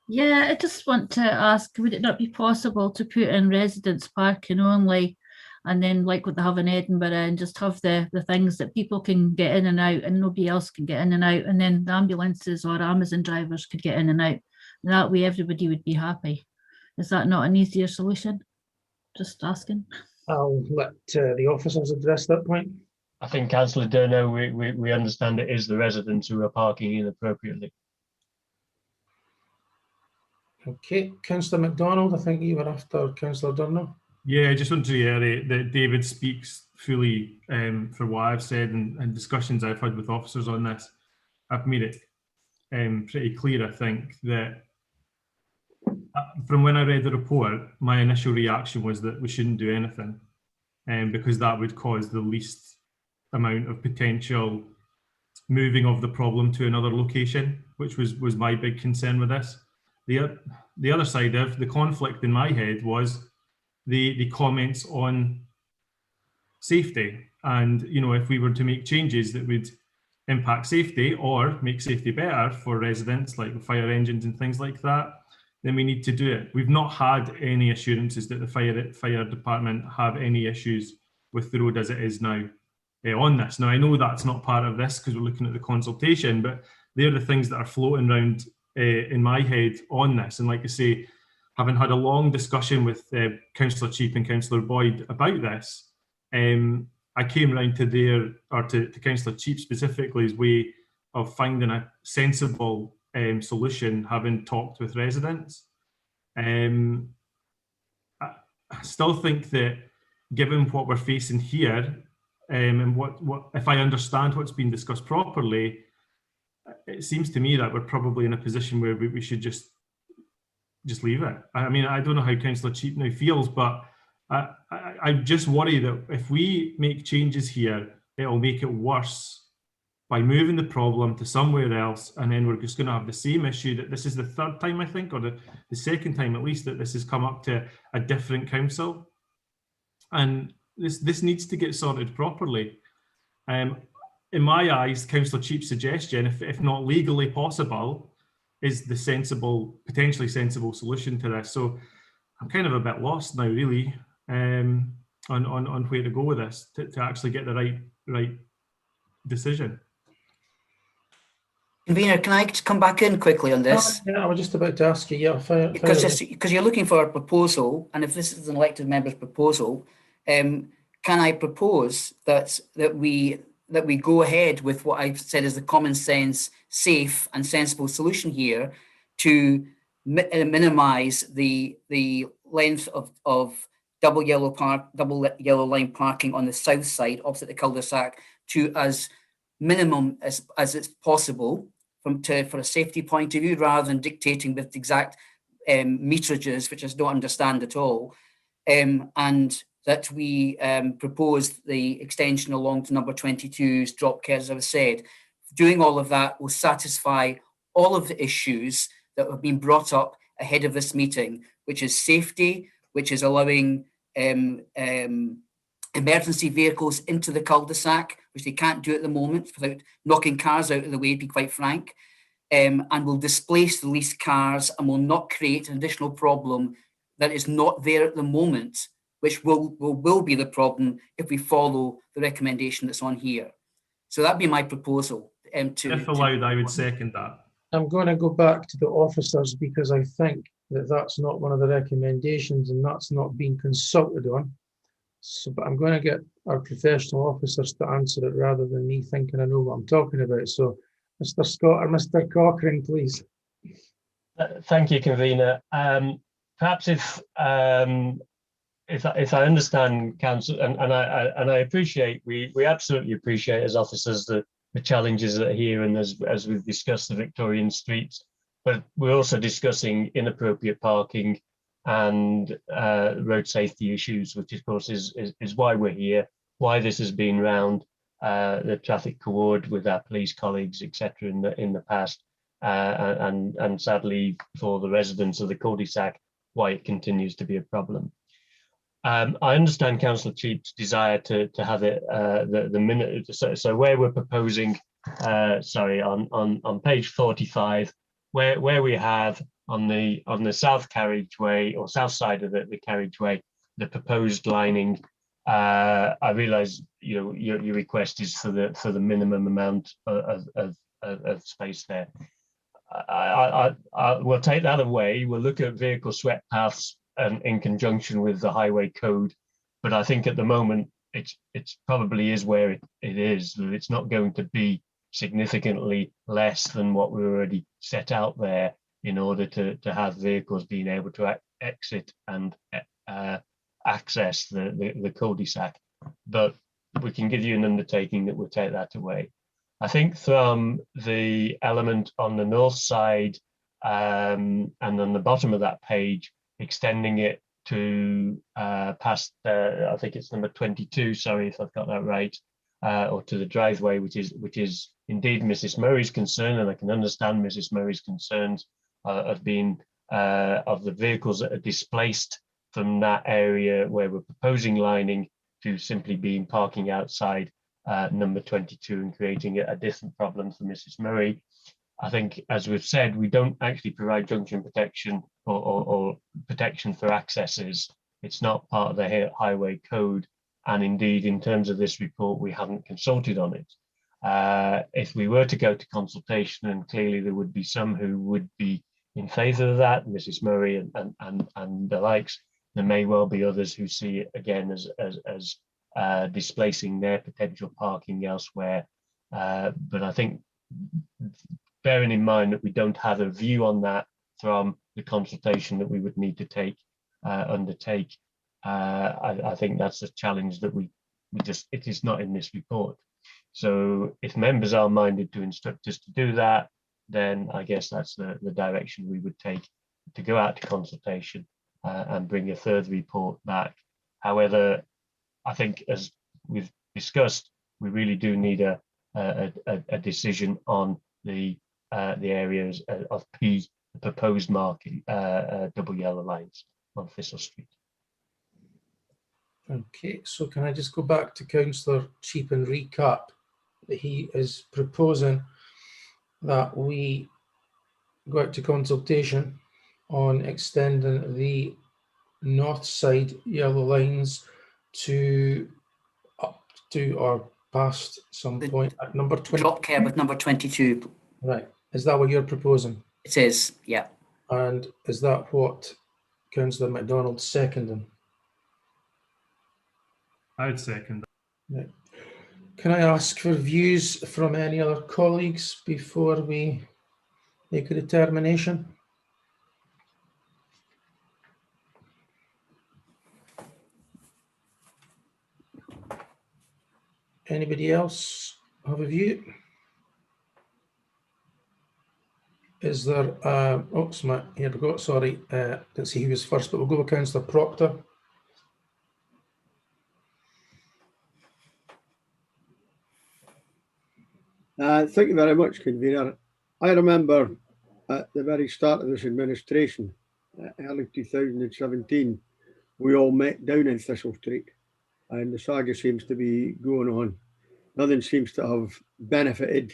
Yeah, I just want to ask, would it not be possible to put in residents parking only, and then like what they have in Edinburgh, and just have the things that people can get in and out and nobody else can get in and out, and then the ambulances or Amazon drivers could get in and out. And that way everybody would be happy. Is that not an easier solution? Just asking. I'll let the officers address that point. I think Councillor Durno, we understand it is the residents who are parking inappropriately. Okay, Councillor MacDonald, I think you were after Councillor Durno. Yeah, I just want to reiterate that David speaks fully for what I've said, and discussions I've had with officers on this. I've made it pretty clear, I think, that from when I read the report, my initial reaction was that we shouldn't do anything, because that would cause the least amount of potential moving of the problem to another location, which was my big concern with this. The other side of the conflict in my head was the comments on safety, and if we were to make changes that would impact safety or make safety better for residents, like fire engines and things like that, then we need to do it. We've not had any assurances that the fire department have any issues with the road as it is now on this. Now, I know that's not part of this because we're looking at the consultation, but they're the things that are floating around in my head on this. And like I say, having had a long discussion with Councillor Cheap and Councillor Boyd about this, I came around to Councillor Cheap specifically's way of finding a sensible solution, having talked with residents. I still think that given what we're facing here, and what if I understand what's been discussed properly, it seems to me that we're probably in a position where we should just leave it. I mean, I don't know how Councillor Cheap now feels, but I just worry that if we make changes here, it'll make it worse by moving the problem to somewhere else, and then we're just going to have the same issue. That this is the third time, I think, or the second time at least, that this has come up to a different council, and this needs to get sorted properly. In my eyes, Councillor Cheap's suggestion, if not legally possible, is the potentially sensible solution to this. So I'm kind of a bit lost now, really. on where to go with this to actually get the right decision. Convener, can I come back in quickly on this? Yeah, I was just about to ask you. Yeah, Because you're looking for a proposal, and if this is an elected member's proposal, can I propose that we go ahead with what I've said is the common sense, safe, and sensible solution here to minimise the length of double yellow line parking on the south side opposite the cul-de-sac to as minimum as it's possible for a safety point of view, rather than dictating with exact meterages, which I don't understand at all, and that we propose the extension along to number 22's drop care, as I was said. Doing all of that will satisfy all of the issues that have been brought up ahead of this meeting, which is safety, which is allowing emergency vehicles into the cul-de-sac, which they can't do at the moment without knocking cars out of the way, to be quite frank, and will displace the leased cars and will not create an additional problem that is not there at the moment, which will be the problem if we follow the recommendation that's on here. So that'd be my proposal. If allowed, I would second that. I'm going to go back to the officers because I think that that's not one of the recommendations and that's not being consulted on. So, but I'm going to get our professional officers to answer it rather than me thinking I know what I'm talking about. So, Mr. Scott or Mr. Cochrane, please. Thank you, Convener. Perhaps if I understand, Council, and I appreciate, we absolutely appreciate as officers the challenges that are here, and as we've discussed the Victorian streets, but we're also discussing inappropriate parking and road safety issues, which of course is why we're here, why this has been round the traffic coord with our police colleagues, etc. in the past, and sadly for the residents of the cul-de-sac, why it continues to be a problem. I understand Councillor Cheap's desire to have it the minute. So where we're proposing, on page 45, where we have on the south carriageway or south side of the carriageway, the proposed lining. I realise your request is for the minimum amount of space there. I will take that away. We'll look at vehicle swept paths in conjunction with the highway code, but I think at the moment it's probably is where it is. That it's not going to be significantly less than what we already set out there in order to have vehicles being able to exit and access the cul-de-sac. But we can give you an undertaking that will take that away. I think from the element on the north side and on the bottom of that page, extending it to past, I think it's number 22, sorry if I've got that right, or to the driveway, which is indeed Mrs. Murray's concern, and I can understand Mrs. Murray's concerns of being of the vehicles that are displaced from that area where we're proposing lining to simply being parking outside number 22 and creating a different problem for Mrs. Murray. I think, as we've said, we don't actually provide junction protection or protection for accesses. It's not part of the highway code. And indeed, in terms of this report, we haven't consulted on it. If we were to go to consultation, and clearly there would be some who would be in favour of that, Mrs. Murray and the likes, there may well be others who see it again as displacing their potential parking elsewhere. But I think, bearing in mind that we don't have a view on that from the consultation that we would need to undertake, I think that's a challenge that it is not in this report. So if members are minded to instruct us to do that, then I guess that's the direction we would take, to go out to consultation and bring a further report back. However, I think, as we've discussed, we really do need a decision on the areas of P, the proposed marking, double yellow lines on Thistle Street. Okay, so can I just go back to Councillor Cheap and recap that he is proposing that we go out to consultation on extending the north side yellow lines to up to or past some point at number 20? Drop curb with number 22. Right. Is that what you're proposing? It is, yeah. And is that what Councillor MacDonald's seconding? I'd second that. Right. Can I ask for views from any other colleagues before we make a determination? Anybody else have a view? Is there, here we go, sorry, didn't see who was first, but we'll go with Councillor Proctor. Thank you very much, Convener. I remember at the very start of this administration, early 2017, we all met down in Thistle Street, and the saga seems to be going on. Nothing seems to have benefited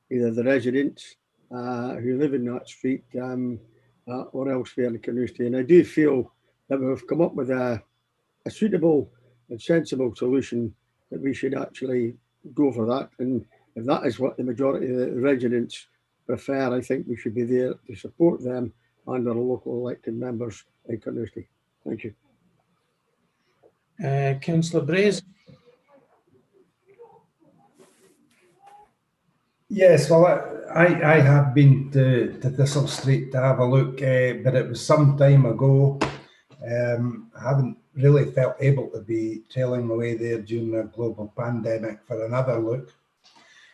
either the residents who live in that street or elsewhere in Carnoustie. And I do feel that we've come up with a suitable and sensible solution, that we should actually go for that. And if that is what the majority of the residents prefer, I think we should be there to support them and our local elected members in Carnoustie. Thank you. Councillor Braze. Yes, well, I have been to Thistle Street to have a look, but it was some time ago. I haven't really felt able to be trailing away there during a global pandemic for another look.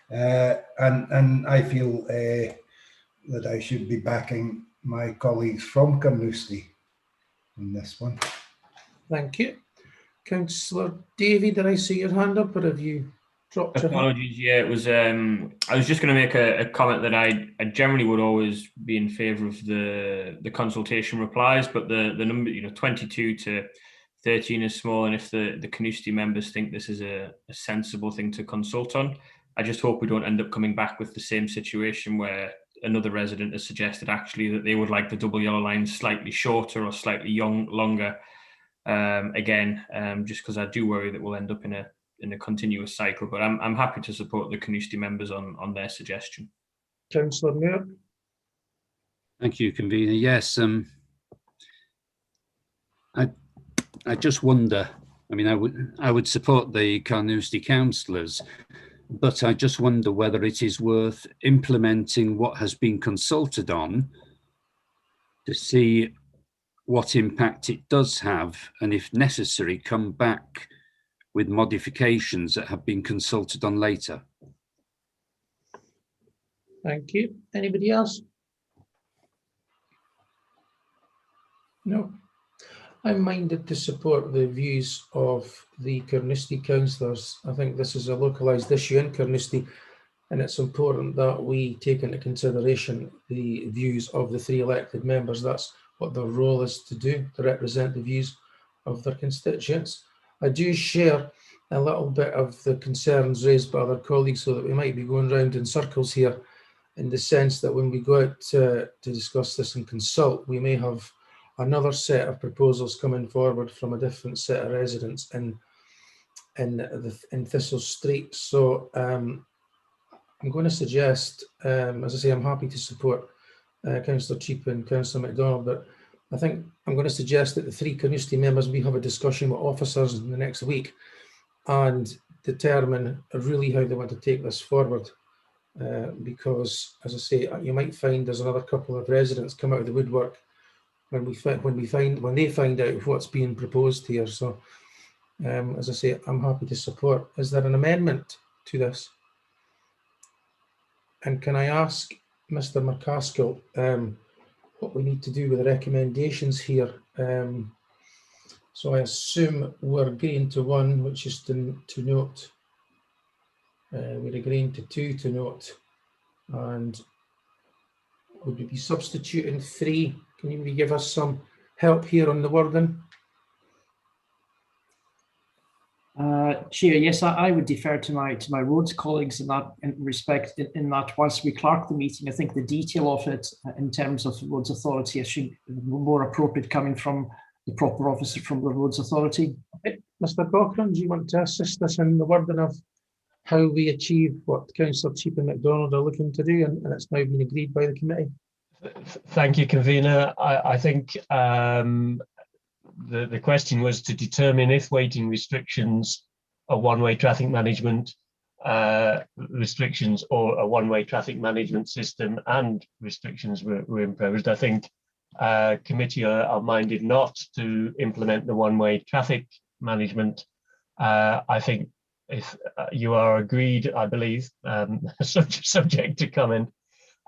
And I feel that I should be backing my colleagues from Carnoustie in this one. Thank you. Councillor Davey, did I see your hand up, or have you dropped your hand? Apologies, yeah, it was, I was just going to make a comment that I generally would always be in favour of the consultation replies, but the number, 22 to 13 is small, and if the Carnoustie members think this is a sensible thing to consult on, I just hope we don't end up coming back with the same situation where another resident has suggested actually that they would like the double yellow lines slightly shorter or slightly longer. Just because I do worry that we'll end up in a continuous cycle, but I'm happy to support the Carnoustie members on their suggestion. Councillor Mayor. Thank you, Convener. Yes, I just wonder. I mean, I would support the Carnoustie councillors, but I just wonder whether it is worth implementing what has been consulted on to see what impact it does have, and if necessary, come back with modifications that have been consulted on later. Thank you. Anybody else? No. I'm minded to support the views of the Carnoustie councillors. I think this is a localised issue in Carnoustie, and it's important that we take into consideration the views of the 3 elected members. That's what their role is to do, to represent the views of their constituents. I do share a little bit of the concerns raised by other colleagues, so that we might be going round in circles here, in the sense that when we go out to discuss this and consult, we may have another set of proposals coming forward from a different set of residents in Thistle Street. So I'm going to suggest, as I say, I'm happy to support Councillor Cheap and Councillor MacDonald, but I think I'm going to suggest that the 3 Carnoustie members, we have a discussion with officers in the next week and determine really how they want to take this forward. Because, as I say, you might find there's another couple of residents come out of the woodwork when they find out what's being proposed here. So, as I say, I'm happy to support. Is there an amendment to this? And can I ask Mr. McCaskill what we need to do with the recommendations here? So I assume we're agreeing to 1, which is to note. We're agreeing to 2 to note. And would we be substituting 3? Can you maybe give us some help here on the wording? Chair, yes, I would defer to my roads colleagues in that respect. In that, once we clerk the meeting, I think the detail of it in terms of the roads authority should be more appropriate coming from the proper officer from the roads authority. Okay. Mr. Cochrane, do you want to assist us in the wording of how we achieve what Councillor Cheap and MacDonald are looking to do, and it's now been agreed by the committee? Thank you, convener. I think the question was to determine if waiting restrictions are one-way traffic management restrictions or a one-way traffic management system and restrictions were imposed. I think committee are minded not to implement the one-way traffic management. I think if you are agreed, I believe, subject to comment,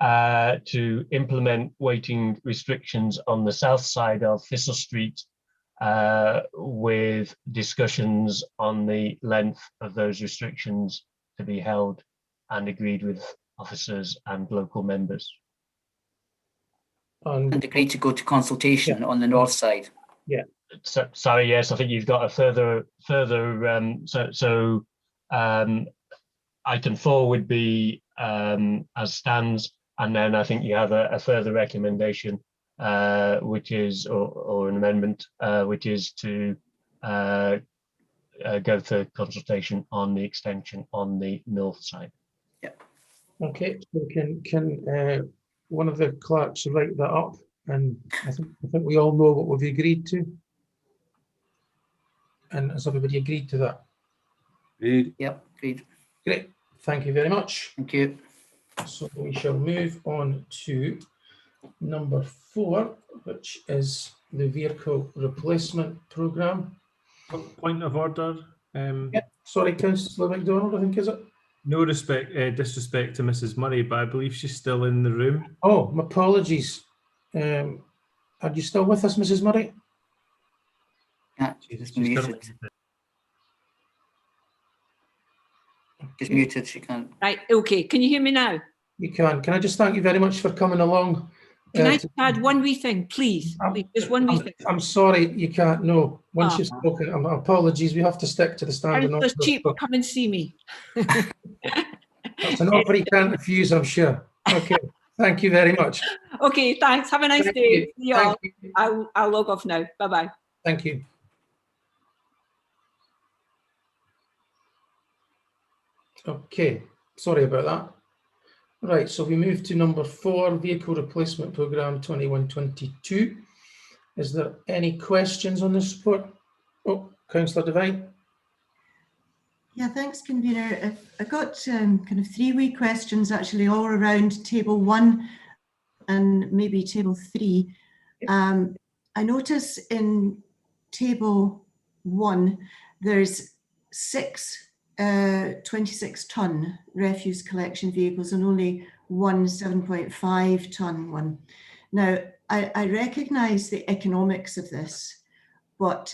to implement waiting restrictions on the south side of Thistle Street with discussions on the length of those restrictions to be held and agreed with officers and local members. And agreed to go to consultation on the north side. Yeah. So, sorry, yes, I think you've got a further item 4 would be as stands, and then I think you have a further recommendation, which is or an amendment, which is to go for consultation on the extension on the north side. Yeah. Okay, so can one of the clerks write that up? And I think we all know what we've agreed to. And has everybody agreed to that? Agreed. Yep, agreed. Great, thank you very much. Thank you. So we shall move on to number 4, which is the vehicle replacement programme. Point of order. Sorry, Councillor MacDonald, I think, is it? No disrespect to Mrs. Murray, but I believe she's still in the room. Oh, my apologies. Are you still with us, Mrs. Murray? Yeah, She's muted. She's muted, she can't. Right, okay. Can you hear me now? You can. Can I just thank you very much for coming along? Can I just add one wee thing, please? Just one wee thing. I'm sorry, you can't. No, once you've spoken, apologies. We have to stick to the standard. Councillor Cheap will come and see me. That's an offer you can't refuse, I'm sure. Okay, thank you very much. Okay, thanks. Have a nice day. See you all. You. I'll log off now. Bye-bye. Thank you. Okay, sorry about that. Right, so we move to number 4, Vehicle Replacement Programme 21-22. Is there any questions on this report? Oh, Councillor Devine. Yeah, thanks, convener. I got kind of 3 wee questions actually all around table 1 and maybe table 3. I notice in table 1 there's 6 26-ton refuse collection vehicles and only 1 7.5-ton one. Now, I recognise the economics of this, but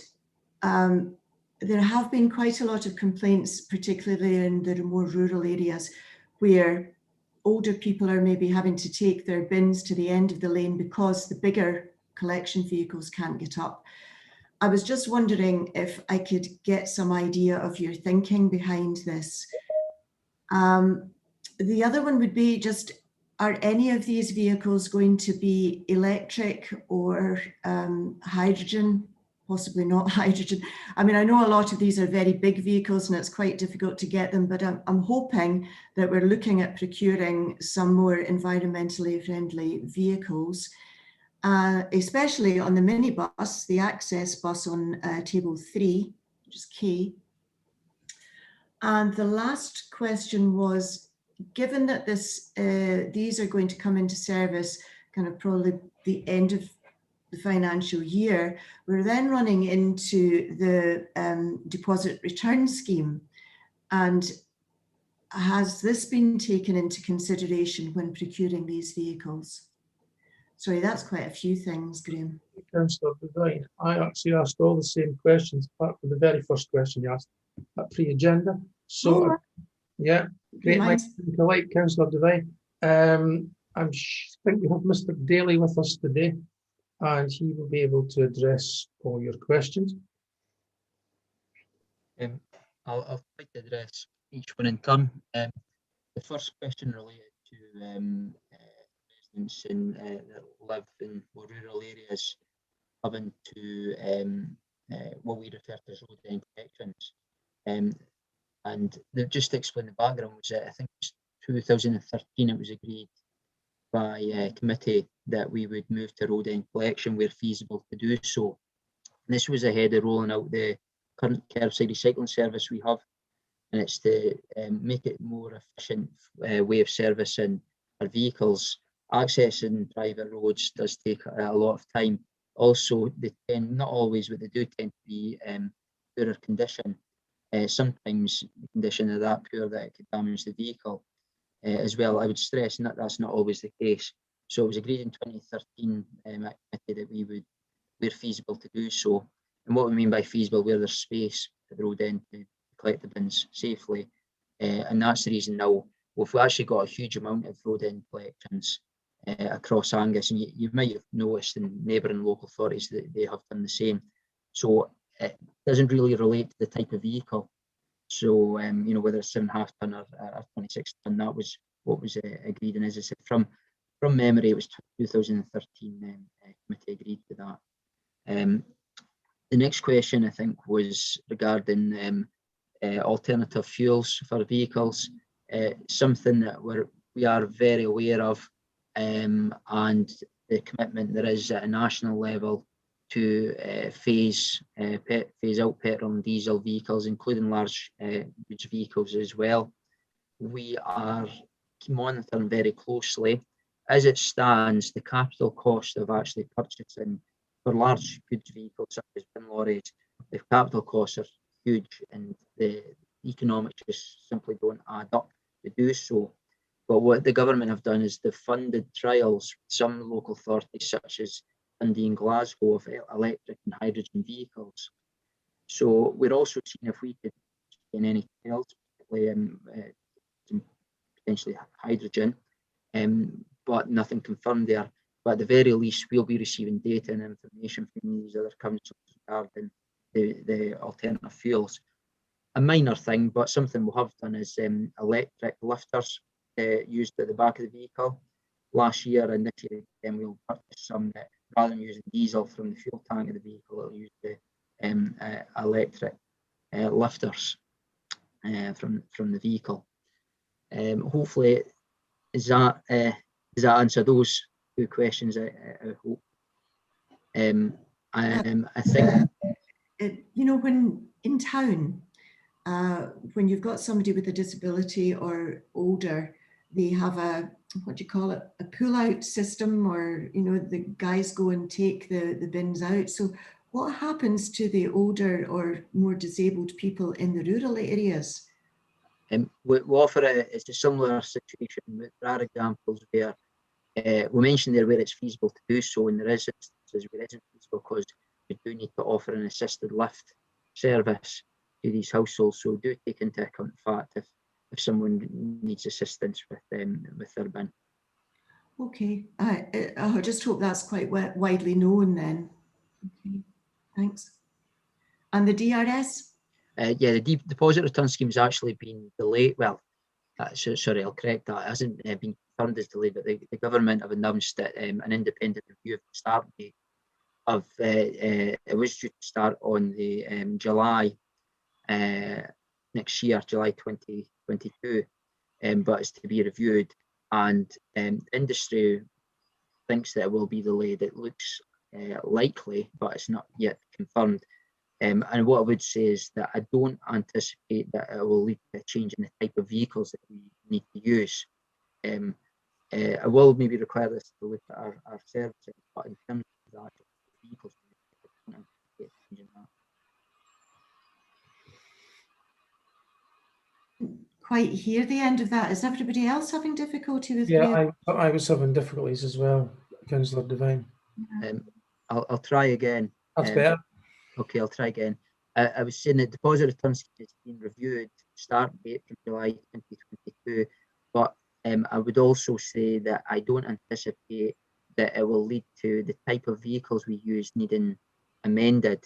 there have been quite a lot of complaints, particularly in the more rural areas, where older people are maybe having to take their bins to the end of the lane because the bigger collection vehicles can't get up. I was just wondering if I could get some idea of your thinking behind this. The other one would be just, are any of these vehicles going to be electric or hydrogen? Possibly not hydrogen. I mean, I know a lot of these are very big vehicles and it's quite difficult to get them, but I'm hoping that we're looking at procuring some more environmentally friendly vehicles. Especially on the minibus, the access bus on table 3, which is K. And the last question was, given that these are going to come into service kind of probably the end of the financial year, we're then running into the deposit return scheme. And has this been taken into consideration when procuring these vehicles? Sorry, that's quite a few things, Graham. Councillor Devine, I actually asked all the same questions, apart from the very first question you asked at pre-agenda. So, yeah, great minds think alike, Councillor Devine. I think we have Mr. Daly with us today, and he will be able to address all your questions. I'll try to address each one in turn. The first question related to residents that live in more rural areas having to what we refer to as road end collections. And just to explain the background, was I think it was 2013 it was agreed by committee that we would move to road end collection where feasible to do so. And this was ahead of rolling out the current curbside recycling service we have, and it's to make it more efficient way of servicing our vehicles. Accessing private roads does take a lot of time. Also, they tend, not always, but they do tend to be poorer condition. Sometimes the condition are that poor that it could damage the vehicle as well. I would stress that that's not always the case. So it was agreed in 2013 at committee that we would, where feasible, to do so. And what we mean by feasible, where there's space at the road end to collect the bins safely. And that's the reason now we've actually got a huge amount of road end collections across Angus, and you might have noticed in neighbouring local authorities that they have done the same. So it doesn't really relate to the type of vehicle. So you know, whether it's 7.5 tonne or 26 tonne, that was what was agreed. And as I said, from memory, it was 2013 committee agreed to that. The next question, I think, was regarding alternative fuels for vehicles, something that we are very aware of, and the commitment there is at a national level to phase out petrol and diesel vehicles, including large goods vehicles as well. We are monitoring very closely. As it stands, the capital cost of actually purchasing for large goods vehicles such as bin lorries, the capital costs are huge, and the economics just simply don't add up to do so. But what the government have done is they've funded trials with some local authorities such as Dundee and Glasgow of electric and hydrogen vehicles. So we're also seeing if we could in any trials, potentially hydrogen, but nothing confirmed there. But at the very least, we'll be receiving data and information from these other councils regarding the alternative fuels. A minor thing, but something we have done is electric lifters used at the back of the vehicle. Last year and this year, we'll purchase some that, rather than using diesel from the fuel tank of the vehicle, it'll use the electric lifters from the vehicle. Hopefully, does that answer those two questions? I hope. I think you know, when in town, when you've got somebody with a disability or older, they have a, what do you call it, a pull-out system, or, you know, the guys go and take the bins out. So what happens to the older or more disabled people in the rural areas? We offer it's a similar situation. There are examples where we mentioned there where it's feasible to do so, and there is instances where it isn't feasible because we do need to offer an assisted lift service to these households. So do take into account the fact if someone needs assistance with their bin. Okay, I just hope that's quite widely known then. Okay, thanks. And the DRS? Yeah, the deposit return scheme has actually been delayed. Well, sorry, I'll correct that. It hasn't been confirmed as delayed, but the government have announced that an independent review of the start date of it was due to start on the July next year, July 2022, but it's to be reviewed, and industry thinks that it will be delayed. It looks likely, but it's not yet confirmed. And what I would say is that I don't anticipate that it will lead to a change in the type of vehicles that we need to use. I will maybe require us to look at our services, but in terms of the actual vehicles, I don't anticipate changing that. Quite hear the end of that. Is everybody else having difficulty with? Yeah, I was having difficulties as well, Councillor Devine. I'll try again. That's better. Okay, I'll try again. I was saying that deposit return scheme has been reviewed, start date from July 2022, but I would also say that I don't anticipate that it will lead to the type of vehicles we use needing amended.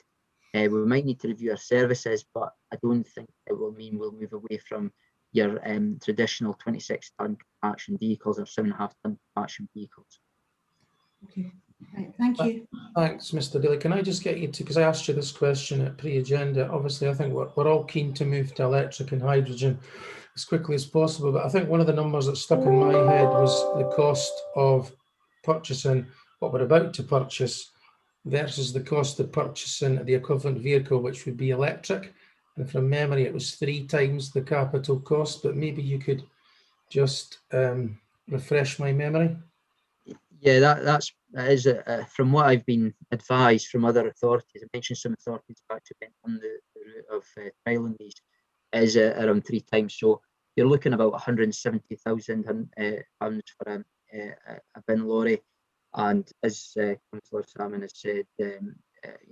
We might need to review our services, but I don't think it will mean we'll move away from your traditional 26 tonne compaction vehicles or 7.5 tonne compaction vehicles. Okay, right, thank you. Thanks, Mr. Daly. Can I just get you to, because I asked you this question at pre-agenda, obviously I think we're all keen to move to electric and hydrogen as quickly as possible, but I think one of the numbers that stuck in my head was the cost of purchasing what we're about to purchase versus the cost of purchasing the equivalent vehicle, which would be electric. And from memory, it was 3 times the capital cost, but maybe you could just refresh my memory. Yeah, that is from what I've been advised from other authorities. I mentioned some authorities have actually went on the route of trialling these, is around 3 times. So you're looking about £170,000 for a bin lorry, and as Councillor Salmon has said,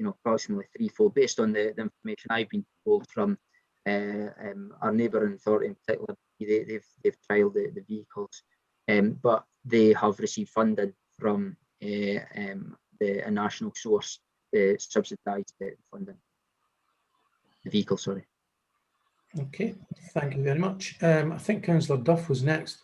approximately threefold based on the information I've been told from our neighbouring authority, in particular. They've trialled the vehicles, but they have received funding from a national source to subsidise the funding. The vehicle, sorry. Okay, thank you very much. I think Councillor Duff was next.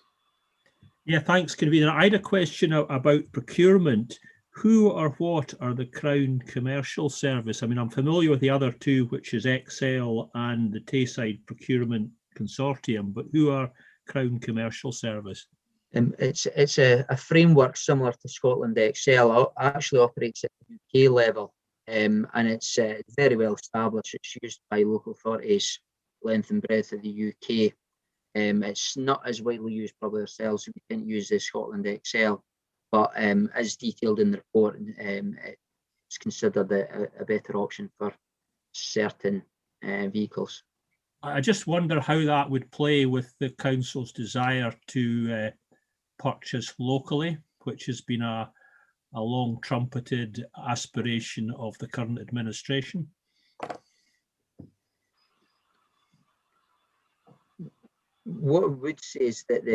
Yeah, thanks, Convener. I had a question about procurement. Who or what are the Crown Commercial Service? I mean, I'm familiar with the other two, which is Excel and the Tayside Procurement Consortium, but who are Crown Commercial Service? It's a framework similar to Scotland Excel. Actually operates at the UK level, and it's very well established. It's used by local authorities length and breadth of the UK. It's not as widely used probably ourselves. We didn't use the Scotland Excel, but as detailed in the report, it's considered a better option for certain vehicles. I just wonder how that would play with the council's desire to purchase locally, which has been a long trumpeted aspiration of the current administration. What I would say is that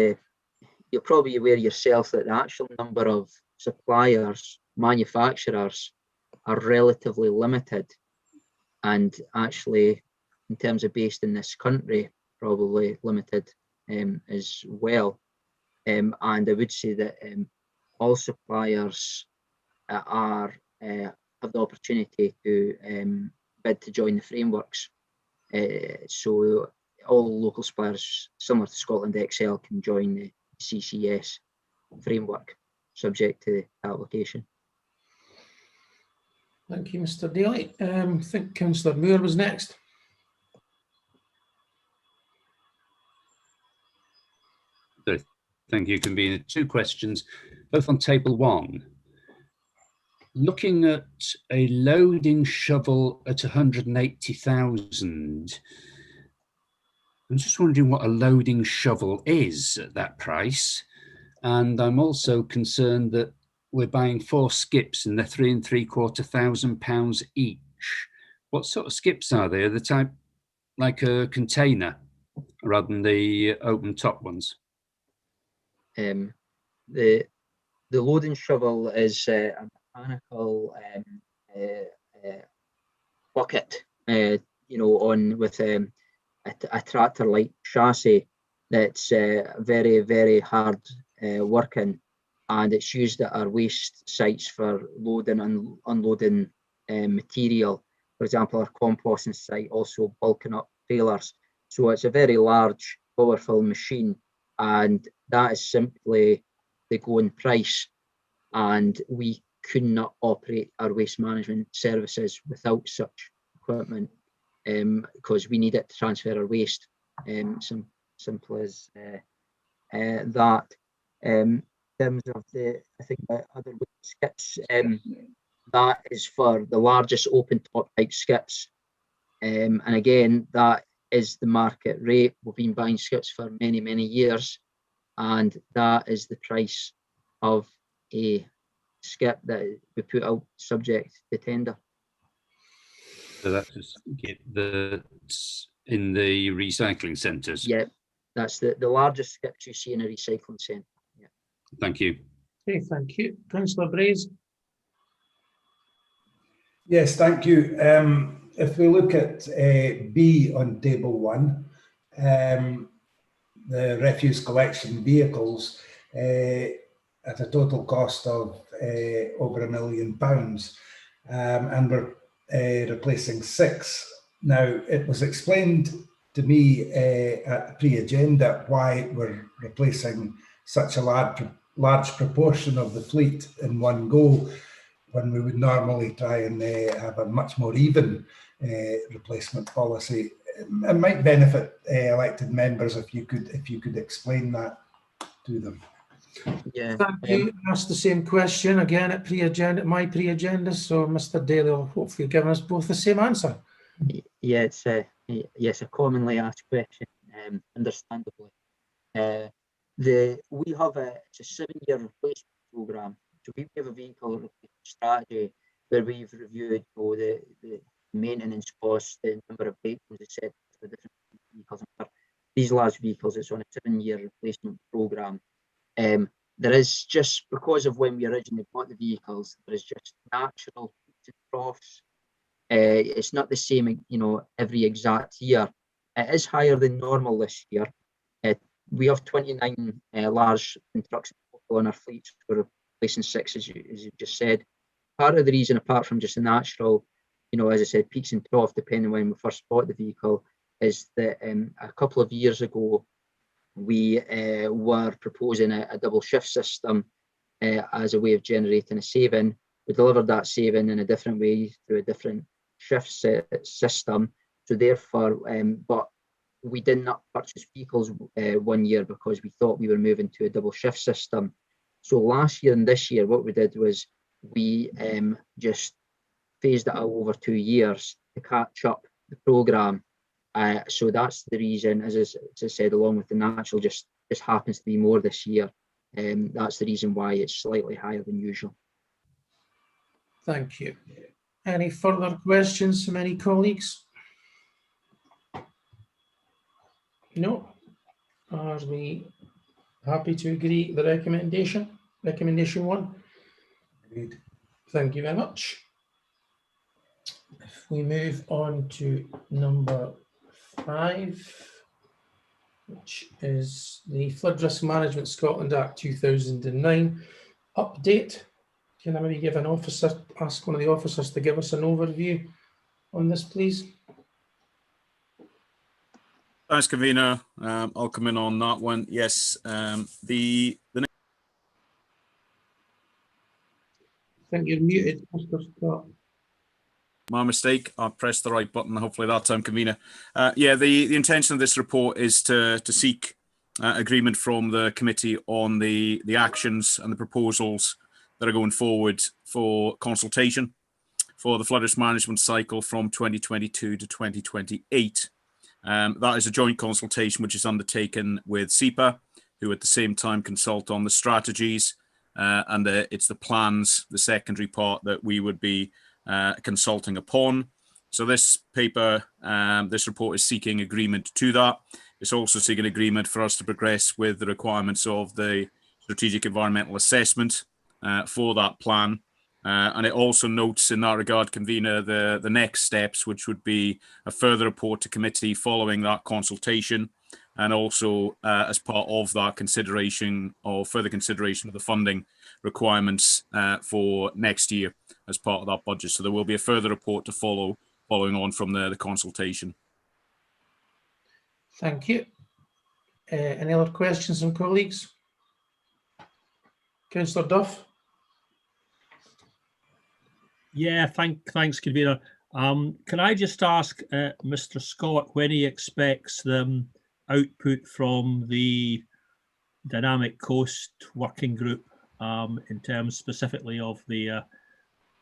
you're probably aware yourself that the actual number of suppliers, manufacturers are relatively limited, and actually in terms of based in this country, probably limited as well. And I would say that all suppliers have the opportunity to bid to join the frameworks. So all local suppliers, similar to Scotland Excel, can join the CCS framework, subject to the application. Thank you, Mr. Daly. I think Councillor Moore was next. Thank you, Convener. 2 questions, both on table 1. Looking at a loading shovel at 180,000, I'm just wondering what a loading shovel is at that price. And I'm also concerned that we're buying 4 skips and they're £3,750 each. What sort of skips are they? Are the type like a container rather than the open top ones? The loading shovel is a mechanical bucket, with a tractor-like chassis that's very, very hard working, and it's used at our waste sites for loading and unloading material. For example, our composting site also bulking up trailers. So it's a very large, powerful machine, and that is simply the going price. And we could not operate our waste management services without such equipment, because we need it to transfer our waste. Simple as that. In terms of the other skips, that is for the largest open top type skips, and again, that is the market rate. We've been buying skips for many, many years, and that is the price of a skip that we put out subject to tender. So that's in the recycling centres? Yeah, that's the largest skips you see in a recycling centre. Yeah. Thank you. Okay, thank you. Councillor Braze. Yes, thank you. If we look at B on table 1, the refuse collection vehicles at a total cost of over £1 million. and we're replacing 6. Now, it was explained to me at the pre-agenda why we're replacing such a large proportion of the fleet in one go, when we would normally try and have a much more even replacement policy. It might benefit elected members if you could explain that to them. Yeah. Thank you. Asked the same question again at pre-agenda, my pre-agenda. So Mr. Daly will hopefully give us both the same answer. Yeah, it's yes, a commonly asked question, understandably. We have it's a 7-year replacement programme. So we have a vehicle replacement strategy where we've reviewed the maintenance costs, the number of vehicles, etc. for different vehicles. And for these large vehicles, it's on a 7-year replacement programme. There is, just because of when we originally bought the vehicles, there is just natural peaks and troughs. It's not the same, every exact year. It is higher than normal this year. We have 29 large trucks on our fleet. We're replacing 6, as you just said. Part of the reason, apart from just the natural, as I said, peaks and troughs, depending when we first bought the vehicle, is that a couple of years ago, we were proposing a double shift system as a way of generating a saving. We delivered that saving in a different way through a different shift system. So therefore, but we did not purchase vehicles 1 year because we thought we were moving to a double shift system. So last year and this year, what we did was we just phased it out over 2 years to catch up the programme. So that's the reason, as I said, along with the natural, just happens to be more this year. That's the reason why it's slightly higher than usual. Thank you. Any further questions from any colleagues? No. Are we happy to agree the recommendation? Recommendation 1? Agreed. Thank you very much. If we move on to number 5, which is the Flood Risk Management Scotland Act 2009 update. Can I maybe ask one of the officers to give us an overview on this, please? Thanks, convener. I'll come in on that one. Yes, the I think you're muted, Mr. Scott. My mistake. I pressed the right button. Hopefully that time, convener. Yeah, the intention of this report is to seek agreement from the committee on the actions and the proposals that are going forward for consultation for the flood risk management cycle from 2022 to 2028. That is a joint consultation which is undertaken with SEPA, who at the same time consult on the strategies, and it's the plans, the secondary part, that we would be consulting upon. So this paper, this report is seeking agreement to that. It's also seeking agreement for us to progress with the requirements of the strategic environmental assessment for that plan. And it also notes in that regard, convener, the next steps, which would be a further report to committee following that consultation, and also as part of that consideration or further consideration of the funding requirements for next year as part of that budget. So there will be a further report to follow following on from the consultation. Thank you. Any other questions from colleagues? Councillor Duff? Yeah, thanks, convener. Can I just ask Mr. Scott when he expects the output from the Dynamic Coast Working Group in terms specifically of the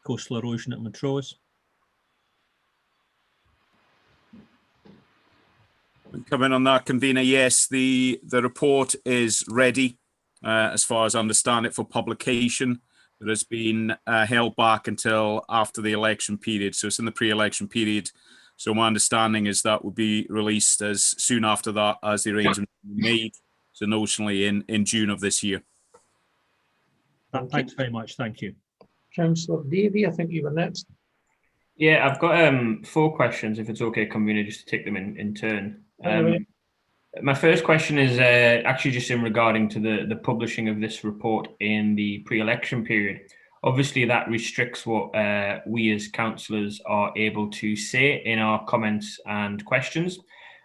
coastal erosion at Montrose? Come in on that, convener. Yes, the report is ready as far as I understand it for publication. It has been held back until after the election period, so it's in the pre-election period. So my understanding is that will be released as soon after that as the arrangement made, so notionally in June of this year. Thanks very much. Thank you. Councillor Davey, I think you were next. Yeah, I've got 4 questions, if it's okay, convener, just to take them in turn. My first question is actually just in regarding to the publishing of this report in the pre-election period. Obviously, that restricts what we as councillors are able to say in our comments and questions.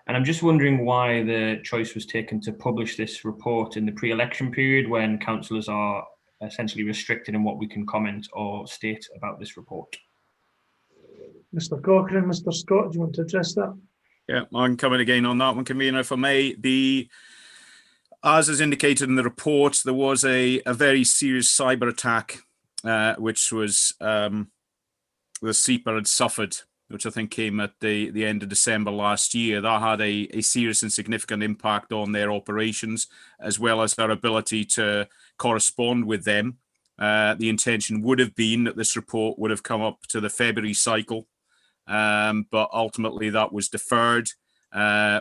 And I'm just wondering why the choice was taken to publish this report in the pre-election period when councillors are essentially restricted in what we can comment or state about this report. Mr. Cochrane, Mr. Scott, do you want to address that? Yeah, I'm coming again on that one, Convener, if I may. As is indicated in the report, there was a very serious cyber attack, which was the SEPA had suffered, which I think came at the end of December last year. That had a serious and significant impact on their operations, as well as their ability to correspond with them. The intention would have been that this report would have come up to the February cycle, but ultimately that was deferred.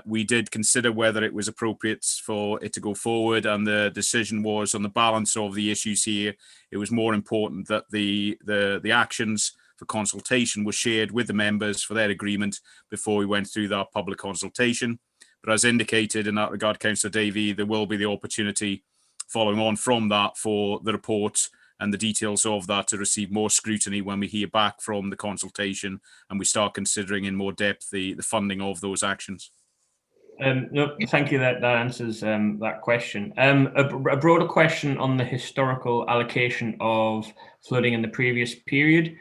We did consider whether it was appropriate for it to go forward, and the decision was, on the balance of the issues here, it was more important that the actions for consultation were shared with the members for their agreement before we went through that public consultation. But as indicated in that regard, Councillor Davey, there will be the opportunity following on from that for the report and the details of that to receive more scrutiny when we hear back from the consultation and we start considering in more depth the funding of those actions. No, thank you. That answers that question. A broader question on the historical allocation of flooding in the previous period.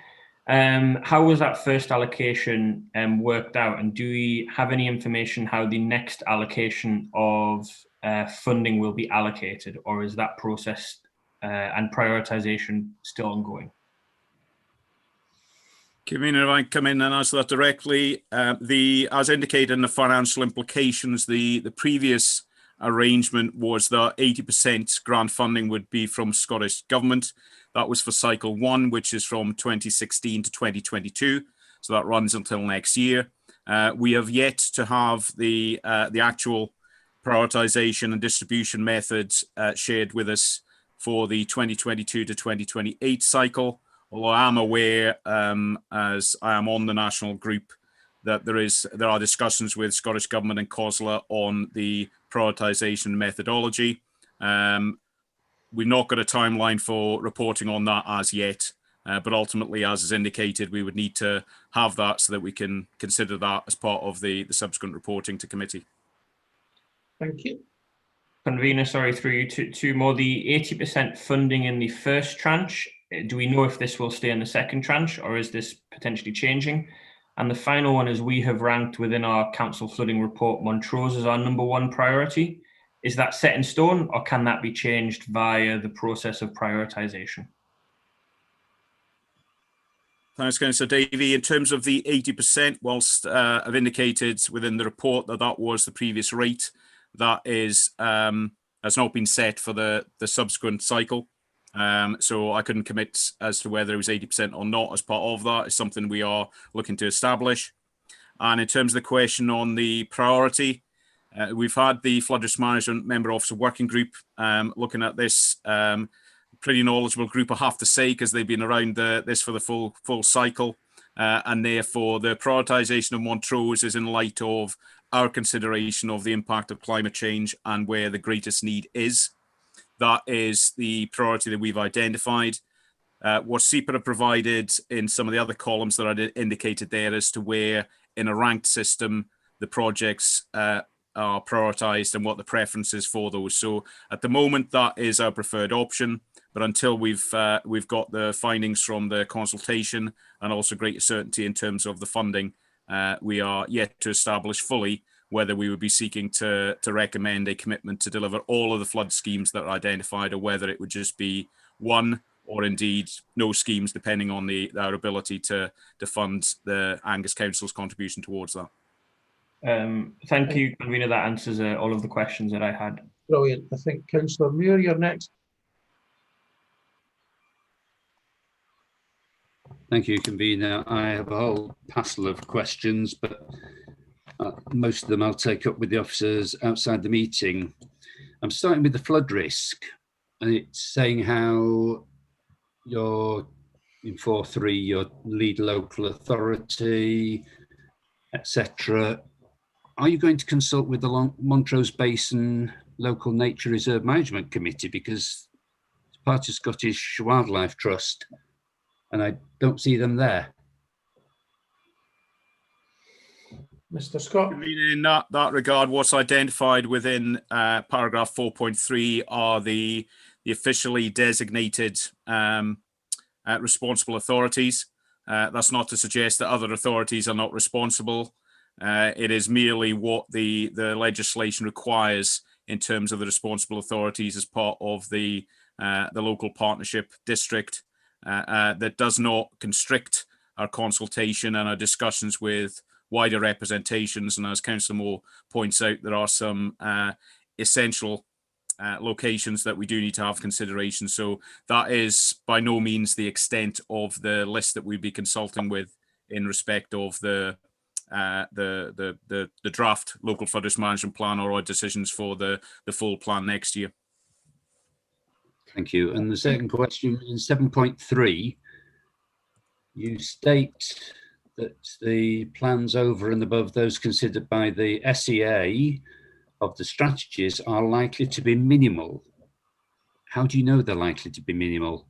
How was that first allocation worked out, and do we have any information how the next allocation of funding will be allocated, or is that process and prioritisation still ongoing? Convener, if I come in and answer that directly, as indicated in the financial implications, the previous arrangement was that 80% grant funding would be from Scottish Government. That was for cycle 1, which is from 2016 to 2022. So that runs until next year. We have yet to have the actual prioritisation and distribution methods shared with us for the 2022 to 2028 cycle. Although I am aware, as I am on the national group, that there are discussions with Scottish Government and COSLA on the prioritisation methodology. We've not got a timeline for reporting on that as yet, but ultimately, as is indicated, we would need to have that so that we can consider that as part of the subsequent reporting to committee. Thank you. Convener, sorry, through you, two more. The 80% funding in the first tranche, do we know if this will stay in the second tranche, or is this potentially changing? And the final one is, we have ranked within our council flooding report Montrose as our #1 priority. Is that set in stone, or can that be changed via the process of prioritisation? Thanks, Councillor Davey. In terms of the 80%, whilst I've indicated within the report that was the previous rate, that is has not been set for the subsequent cycle. So I couldn't commit as to whether it was 80% or not as part of that. It's something we are looking to establish. And in terms of the question on the priority, we've had the Flood Risk Management Member Officer Working Group looking at this. Pretty knowledgeable group, I have to say, because they've been around this for the full cycle. And therefore, the prioritisation of Montrose is in light of our consideration of the impact of climate change and where the greatest need is. That is the priority that we've identified. What SEPA have provided in some of the other columns that I indicated there as to where, in a ranked system, the projects are prioritised and what the preference is for those. So at the moment, that is our preferred option. But until we've got the findings from the consultation and also greater certainty in terms of the funding, we are yet to establish fully whether we would be seeking to recommend a commitment to deliver all of the flood schemes that are identified, or whether it would just be one, or indeed no schemes, depending on our ability to fund the Angus Council's contribution towards that. Thank you, Convener. That answers all of the questions that I had. Brilliant. I think Councillor Muir, you're next. Thank you, Convener. I have a whole passel of questions, but most of them I'll take up with the officers outside the meeting. I'm starting with the flood risk, and it's saying how you're in 4.3, your lead local authority, etc. Are you going to consult with the Montrose Basin Local Nature Reserve Management Committee? Because it's part of Scottish Wildlife Trust, and I don't see them there. Mr. Scott. In that regard, what's identified within paragraph 4.3 are the officially designated responsible authorities. That's not to suggest that other authorities are not responsible. It is merely what the legislation requires in terms of the responsible authorities as part of the local partnership district. That does not constrict our consultation and our discussions with wider representations. And as Councillor Moore points out, there are some essential locations that we do need to have consideration. So that is by no means the extent of the list that we'd be consulting with in respect of the draft local flood risk management plan or our decisions for the full plan next year. Thank you. And the second question in 7.3, you state that the plans over and above those considered by the SEA of the strategies are likely to be minimal. How do you know they're likely to be minimal?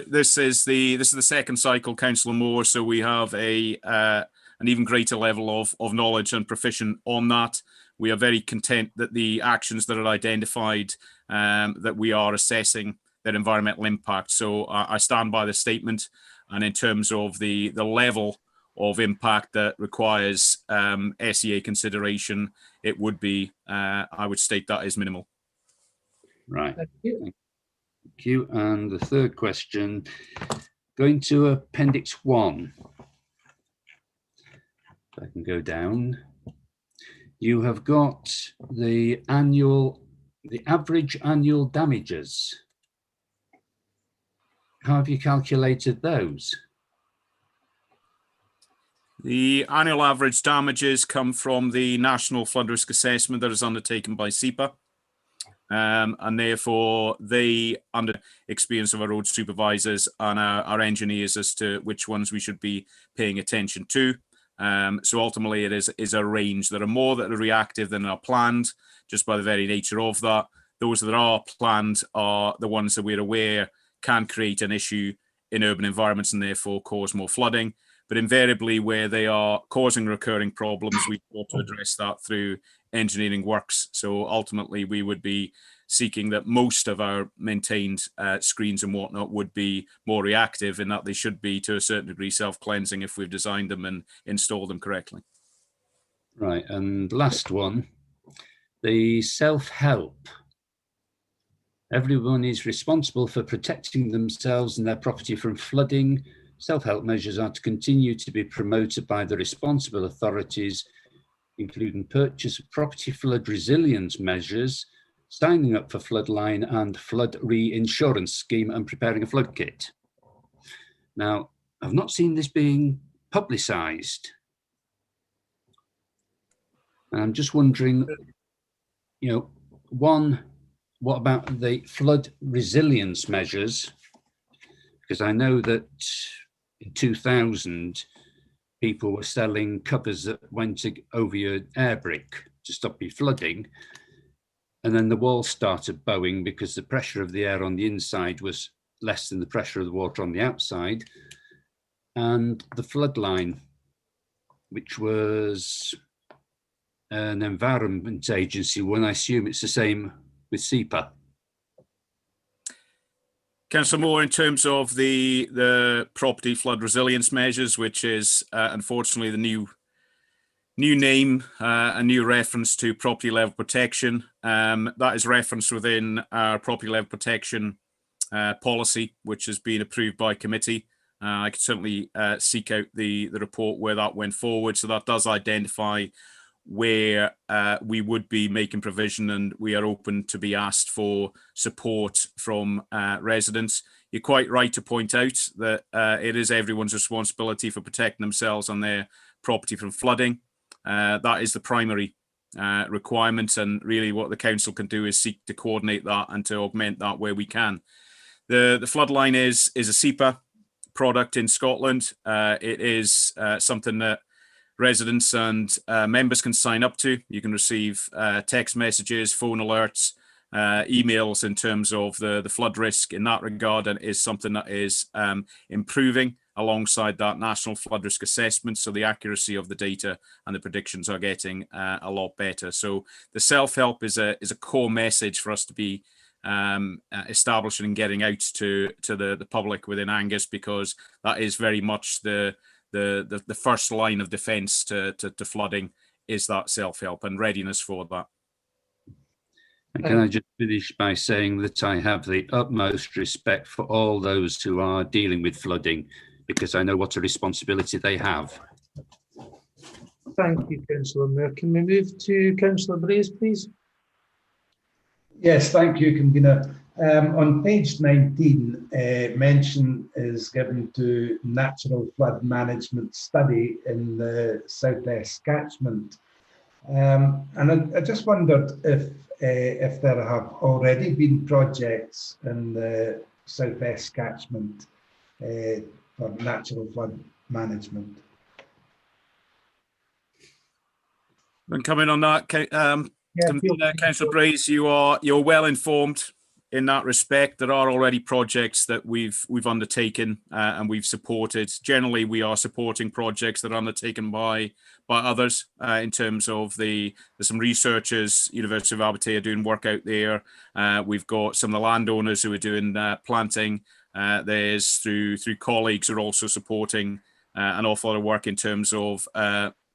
This is the second cycle, Councillor Moore. So we have an even greater level of knowledge and proficient on that. We are very content that the actions that are identified, that we are assessing their environmental impact. So I stand by the statement. And in terms of the level of impact that requires SEA consideration, it would be, I would state that is minimal. Right. Thank you. And the third question, going to Appendix 1. If I can go down. You have got the average annual damages. How have you calculated those? The annual average damages come from the National Flood Risk Assessment that is undertaken by SEPA. And therefore they under experience of our road supervisors and our engineers as to which ones we should be paying attention to. So ultimately it is a range. There are more that are reactive than are planned, just by the very nature of that. Those that are planned are the ones that we're aware can create an issue in urban environments and therefore cause more flooding. But invariably where they are causing recurring problems, we ought to address that through engineering works. So ultimately we would be seeking that most of our maintained screens and whatnot would be more reactive, in that they should be to a certain degree self-cleansing if we've designed them and installed them correctly. Right, and last one, the self-help. Everyone is responsible for protecting themselves and their property from flooding. Self-help measures are to continue to be promoted by the responsible authorities, including purchase of property flood resilience measures, signing up for floodline and flood reinsurance scheme, and preparing a flood kit. Now, I've not seen this being publicised. And I'm just wondering, one, what about the flood resilience measures? Because I know that in 2000, people were selling covers that went over your air brick to stop you flooding. And then the walls started bowing because the pressure of the air on the inside was less than the pressure of the water on the outside. And the flood line, which was an environment agency one, I assume it's the same with SEPA. Councillor Moore, in terms of the property flood resilience measures, which is unfortunately the new name, a new reference to property level protection, that is referenced within our property level protection policy, which has been approved by committee. I could certainly seek out the report where that went forward. So that does identify where we would be making provision, and we are open to be asked for support from residents. You're quite right to point out that it is everyone's responsibility for protecting themselves and their property from flooding. That is the primary requirement, and really what the council can do is seek to coordinate that and to augment that where we can. The floodline is a SEPA product in Scotland. It is something that residents and members can sign up to. You can receive text messages, phone alerts, emails in terms of the flood risk in that regard, and is something that is improving alongside that national flood risk assessment. So the accuracy of the data and the predictions are getting a lot better. So the self-help is a core message for us to be establishing and getting out to the public within Angus, because that is very much the first line of defence to flooding, is that self-help and readiness for that. And can I just finish by saying that I have the utmost respect for all those who are dealing with flooding, because I know what a responsibility they have. Thank you, Councillor Moore. Can we move to Councillor Brace, please? Yes, thank you, Convener. On page 19, mention is given to natural flood management study in the southwest catchment. And I just wondered if there have already been projects in the southwest catchment for natural flood management. And coming on that, Councillor Brace, you're well informed in that respect. There are already projects that we've undertaken and we've supported. Generally, we are supporting projects that are undertaken by others. In terms of there's some researchers, University of Aberdeen, doing work out there. We've got some of the landowners who are doing planting. There's through colleagues who are also supporting an awful lot of work in terms of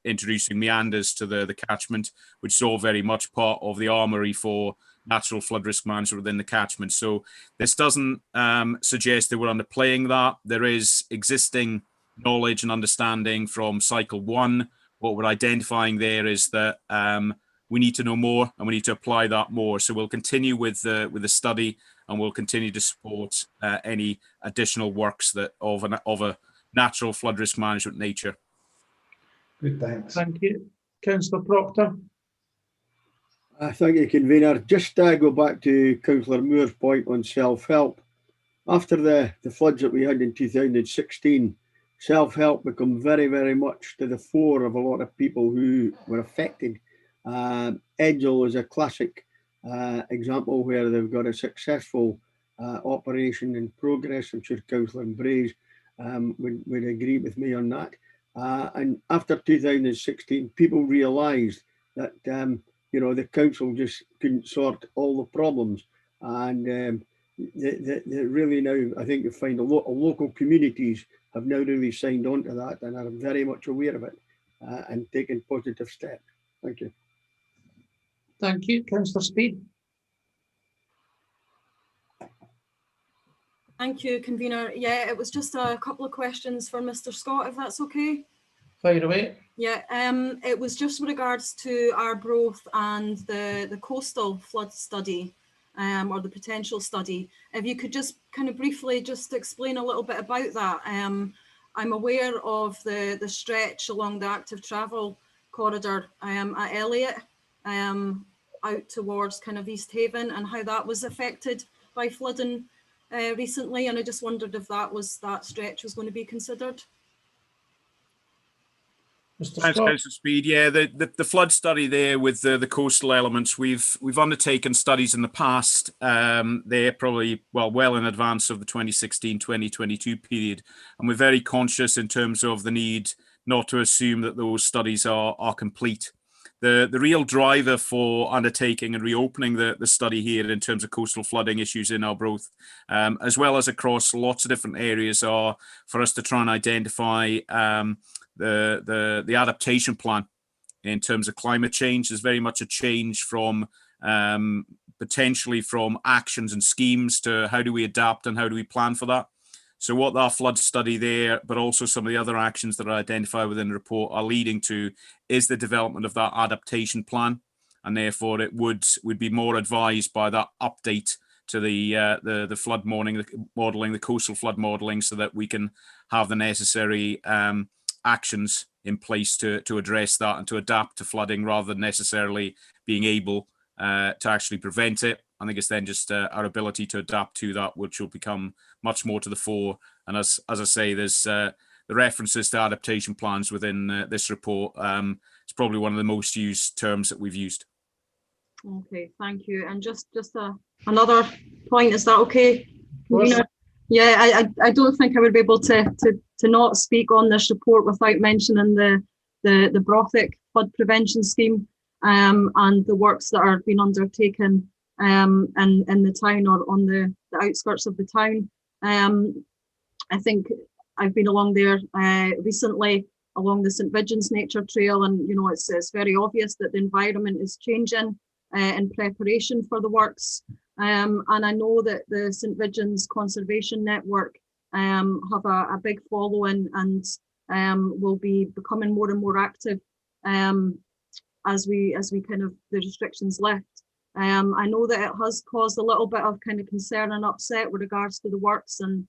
introducing meanders to the catchment, which is all very much part of the armoury for natural flood risk management within the catchment. So this doesn't suggest that we're underplaying that. There is existing knowledge and understanding from cycle 1. What we're identifying there is that we need to know more, and we need to apply that more. So we'll continue with the study, and we'll continue to support any additional works that of a natural flood risk management nature. Good, thanks. Thank you. Councillor Proctor. Thank you, Convener. Just go back to Councillor Moore's point on self-help. After the floods that we had in 2016, self-help become very, very much to the fore of a lot of people who were affected. Edgell is a classic example where they've got a successful operation in progress. I'm sure Councillor Brace would agree with me on that. And after 2016, people realised that the council just couldn't sort all the problems, and they really now, I think you find a lot of local communities have now really signed on to that and are very much aware of it and taking positive steps. Thank you. Thank you, Councillor Speed. Thank you, Convener. Yeah, it was just a couple of questions for Mr. Scott, if that's okay. Fire away. Yeah, it was just with regards to Arbroath and the coastal flood study, or the potential study. If you could just kind of briefly just explain a little bit about that. I'm aware of the stretch along the active travel corridor at Elliot, out towards kind of East Haven, and how that was affected by flooding recently, and I just wondered if that stretch was going to be considered. Thanks, Councillor Speed. Yeah, the flood study there with the coastal elements, we've undertaken studies in the past. They're probably well in advance of the 2016-2022 period, and we're very conscious in terms of the need not to assume that those studies are complete. The real driver for undertaking and reopening the study here in terms of coastal flooding issues in Arbroath, as well as across lots of different areas, are for us to try and identify the adaptation plan in terms of climate change. There's very much a change from potentially from actions and schemes to how do we adapt and how do we plan for that. So what that flood study there, but also some of the other actions that are identified within the report, are leading to is the development of that adaptation plan, and therefore it would be more advised by that update to the flood modelling, the coastal flood modelling, so that we can have the necessary actions in place to address that and to adapt to flooding, rather than necessarily being able to actually prevent it. I think it's then just our ability to adapt to that, which will become much more to the fore. And as I say, there references to adaptation plans within this report. It's probably one of the most used terms that we've used. Okay, thank you. And just another point, is that okay? Convener? Yeah, I don't think I would be able to not speak on this report without mentioning the Brothick flood prevention scheme and the works that are being undertaken in the town or on the outskirts of the town. I think I've been along there recently along the St. Vidgeon's Nature Trail, and it's very obvious that the environment is changing in preparation for the works. And I know that the St. Vidgeon's Conservation Network have a big following and will be becoming more and more active as we kind of the restrictions lift. I know that it has caused a little bit of kind of concern and upset with regards to the works and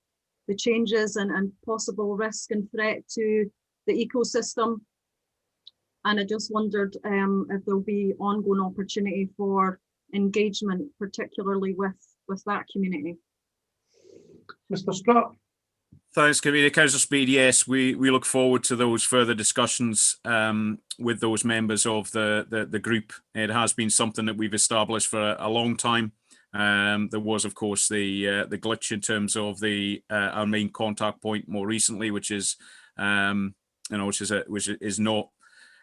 the changes and possible risk and threat to the ecosystem. And I just wondered if there'll be ongoing opportunity for engagement, particularly with that community. Mr. Scott. Thanks, Convener. Councillor Speed, yes, we look forward to those further discussions with those members of the group. It has been something that we've established for a long time. There was, of course, the glitch in terms of our main contact point more recently, which is which is not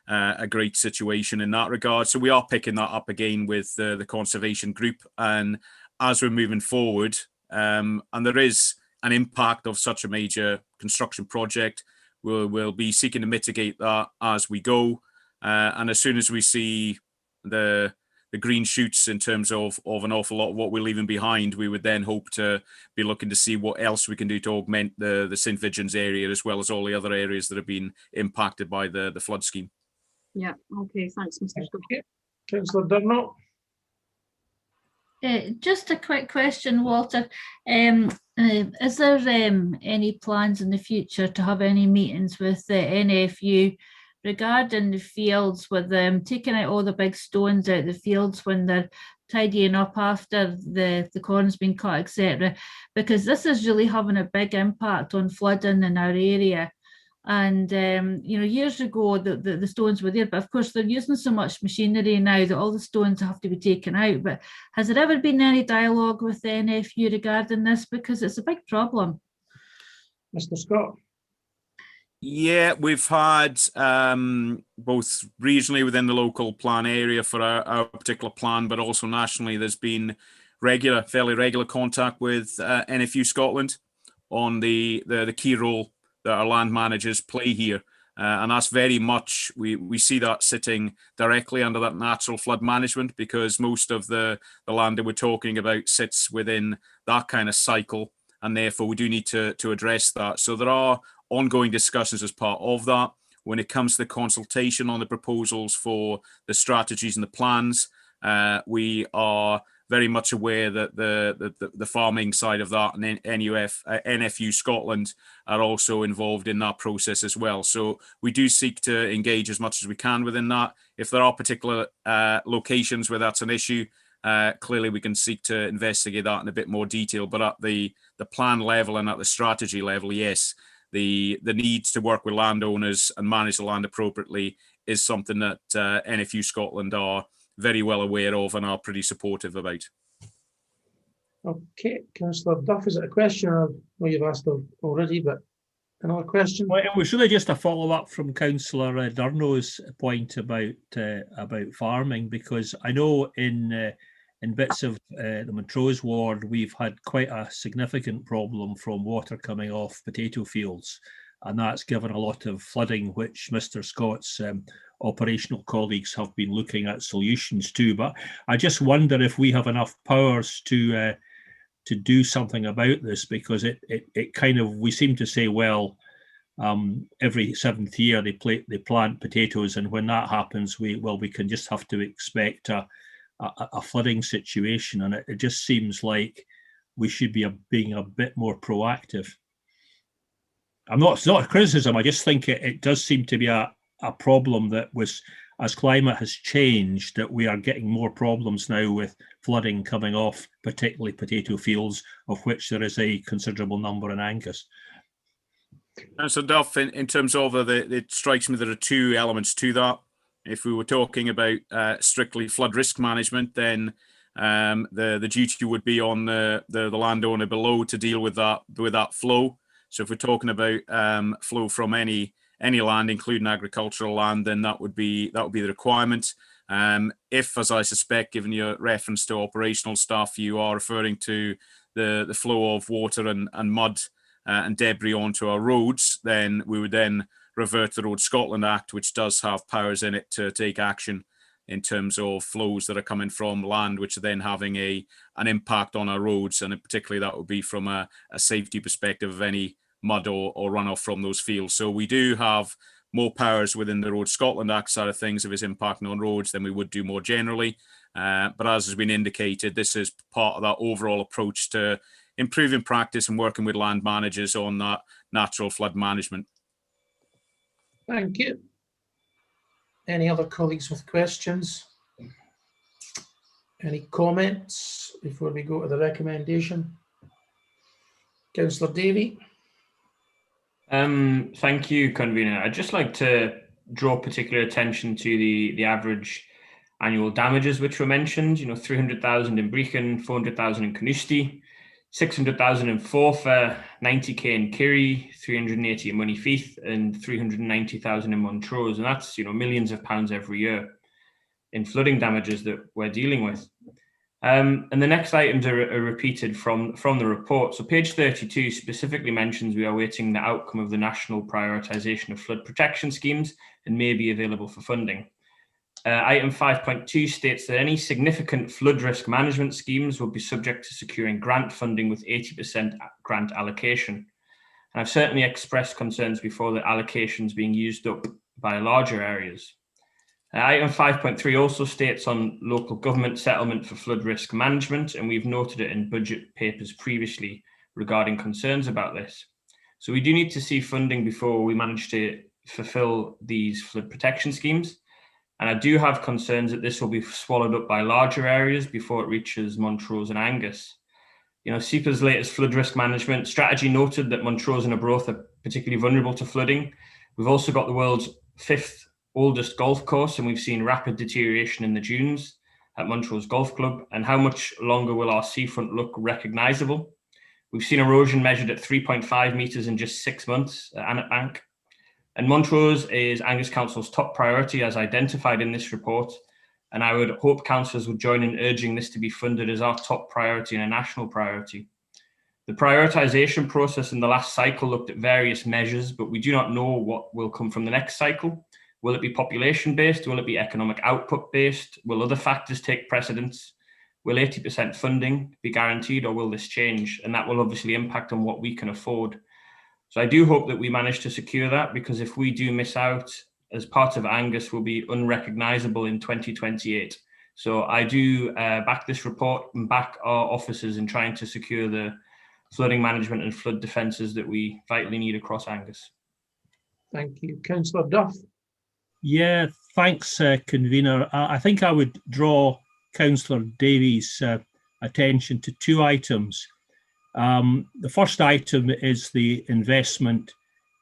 a great situation in that regard. So we are picking that up again with the conservation group, and as we're moving forward, and there is an impact of such a major construction project, we'll be seeking to mitigate that as we go, and as soon as we see the green shoots in terms of an awful lot of what we're leaving behind, we would then hope to be looking to see what else we can do to augment the St. Vidgeon's area, as well as all the other areas that have been impacted by the flood scheme. Yeah, okay, thanks, Mr. Scott. Councillor Durnock. Just a quick question, Walter. Is there any plans in the future to have any meetings with the NFU regarding the fields, with them taking out all the big stones out the fields when they're tidying up after the corn's been cut, etc.? Because this is really having a big impact on flooding in our area. And years ago the stones were there, but of course they're using so much machinery now that all the stones have to be taken out. But has there ever been any dialogue with the NFU regarding this, because it's a big problem? Mr. Scott. Yeah, we've had both regionally within the local plan area for our particular plan, but also nationally there's been fairly regular contact with NFU Scotland on the key role that our land managers play here. And that's very much, we see that sitting directly under that natural flood management, because most of the land that we're talking about sits within that kind of cycle, and therefore we do need to address that. So there are ongoing discussions as part of that. When it comes to the consultation on the proposals for the strategies and the plans, we are very much aware that the farming side of that and NFU Scotland are also involved in that process as well. So we do seek to engage as much as we can within that. If there are particular locations where that's an issue, clearly we can seek to investigate that in a bit more detail. But at the plan level and at the strategy level, yes, the need to work with landowners and manage the land appropriately is something that NFU Scotland are very well aware of and are pretty supportive about. Okay, Councillor Duff, is it a question? I know you've asked already, but another question? Well, it was really just a follow-up from Councillor Durno's point about farming, because I know in bits of the Montrose ward we've had quite a significant problem from water coming off potato fields, and that's given a lot of flooding, which Mr. Scott's operational colleagues have been looking at solutions to. But I just wonder if we have enough powers to do something about this, because it kind of, we seem to say, well, every 7th year they plant potatoes, and when that happens, we can just have to expect a flooding situation, and it just seems like we should be being a bit more proactive. It's not a criticism. I just think it does seem to be a problem that as climate has changed, that we are getting more problems now with flooding coming off, particularly potato fields, of which there is a considerable number in Angus. So Duff, in terms of it strikes me there are two elements to that. If we were talking about strictly flood risk management, then the duty would be on the landowner below to deal with that flow. So if we're talking about flow from any land, including agricultural land, then that would be the requirement. If, as I suspect, given your reference to operational stuff, you are referring to the flow of water and mud and debris onto our roads, then we would then revert to the Road Scotland Act, which does have powers in it to take action in terms of flows that are coming from land, which are then having an impact on our roads, and particularly that would be from a safety perspective of any mud or runoff from those fields. So we do have more powers within the Road Scotland Act side of things if it's impacting on roads than we would do more generally. But as has been indicated, this is part of that overall approach to improving practice and working with land managers on that natural flood management. Thank you. Any other colleagues with questions? Any comments before we go to the recommendation? Councillor Davey. Thank you, Convener. I'd just like to draw particular attention to the average annual damages which were mentioned. 300,000 in Brecon, 400,000 in Carnoustie, 600,000 in Forfar, 90k in Kerry, 380 in Moneyfeith, and 390,000 in Montrose, and that's millions of pounds every year in flooding damages that we're dealing with. And the next items are repeated from the report. So page 32 specifically mentions we are awaiting the outcome of the national prioritisation of flood protection schemes and may be available for funding. Item 5.2 states that any significant flood risk management schemes will be subject to securing grant funding with 80% grant allocation. And I've certainly expressed concerns before that allocations being used up by larger areas. Item 5.3 also states on local government settlement for flood risk management, and we've noted it in budget papers previously regarding concerns about this. So we do need to see funding before we manage to fulfil these flood protection schemes. And I do have concerns that this will be swallowed up by larger areas before it reaches Montrose and Angus. SEPA's latest flood risk management strategy noted that Montrose and Arbroath are particularly vulnerable to flooding. We've also got the world's 5th oldest golf course, and we've seen rapid deterioration in the dunes at Montrose Golf Club. And how much longer will our seafront look recognisable? We've seen erosion measured at 3.5 metres in just 6 months at Annett Bank. And Montrose is Angus Council's top priority as identified in this report. And I would hope councillors would join in urging this to be funded as our top priority and a national priority. The prioritisation process in the last cycle looked at various measures, but we do not know what will come from the next cycle. Will it be population-based? Will it be economic output-based? Will other factors take precedence? Will 80% funding be guaranteed, or will this change? And that will obviously impact on what we can afford. So I do hope that we manage to secure that, because if we do miss out, as part of Angus will be unrecognisable in 2028. So I do back this report and back our officers in trying to secure the flooding management and flood defences that we vitally need across Angus. Thank you. Councillor Duff. Yeah, thanks, Convener. I think I would draw Councillor Davies' attention to two items. The first item is the investment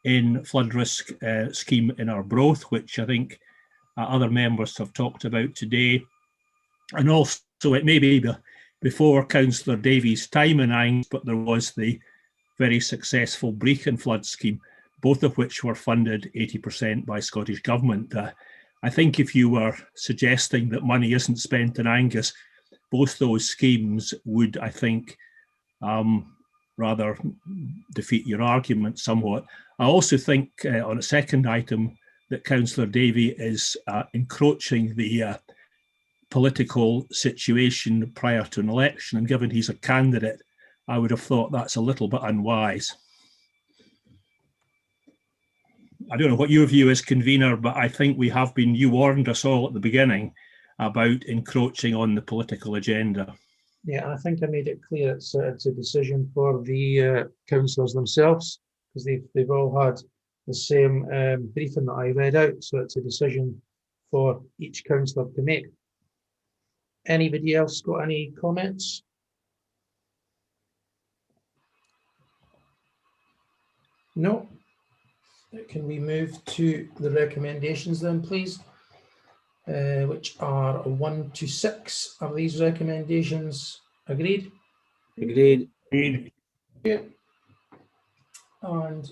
in flood risk scheme in Arbroath, which I think other members have talked about today. And also it may be before Councillor Davies' time in Angus, but there was the very successful Brecon flood scheme, both of which were funded 80% by Scottish Government. I think if you were suggesting that money isn't spent in Angus, both those schemes would, I think, rather defeat your argument somewhat. I also think on a second item that Councillor Davey is encroaching the political situation prior to an election, and given he's a candidate, I would have thought that's a little bit unwise. I don't know what your view is, Convener, but I think you warned us all at the beginning about encroaching on the political agenda. Yeah, I think I made it clear it's a decision for the councillors themselves, because they've all had the same briefing that I read out, so it's a decision for each councillor to make. Anybody else got any comments? No? Can we move to the recommendations then, please? Which are 1 to 6. Are these recommendations agreed? Agreed. Yeah. And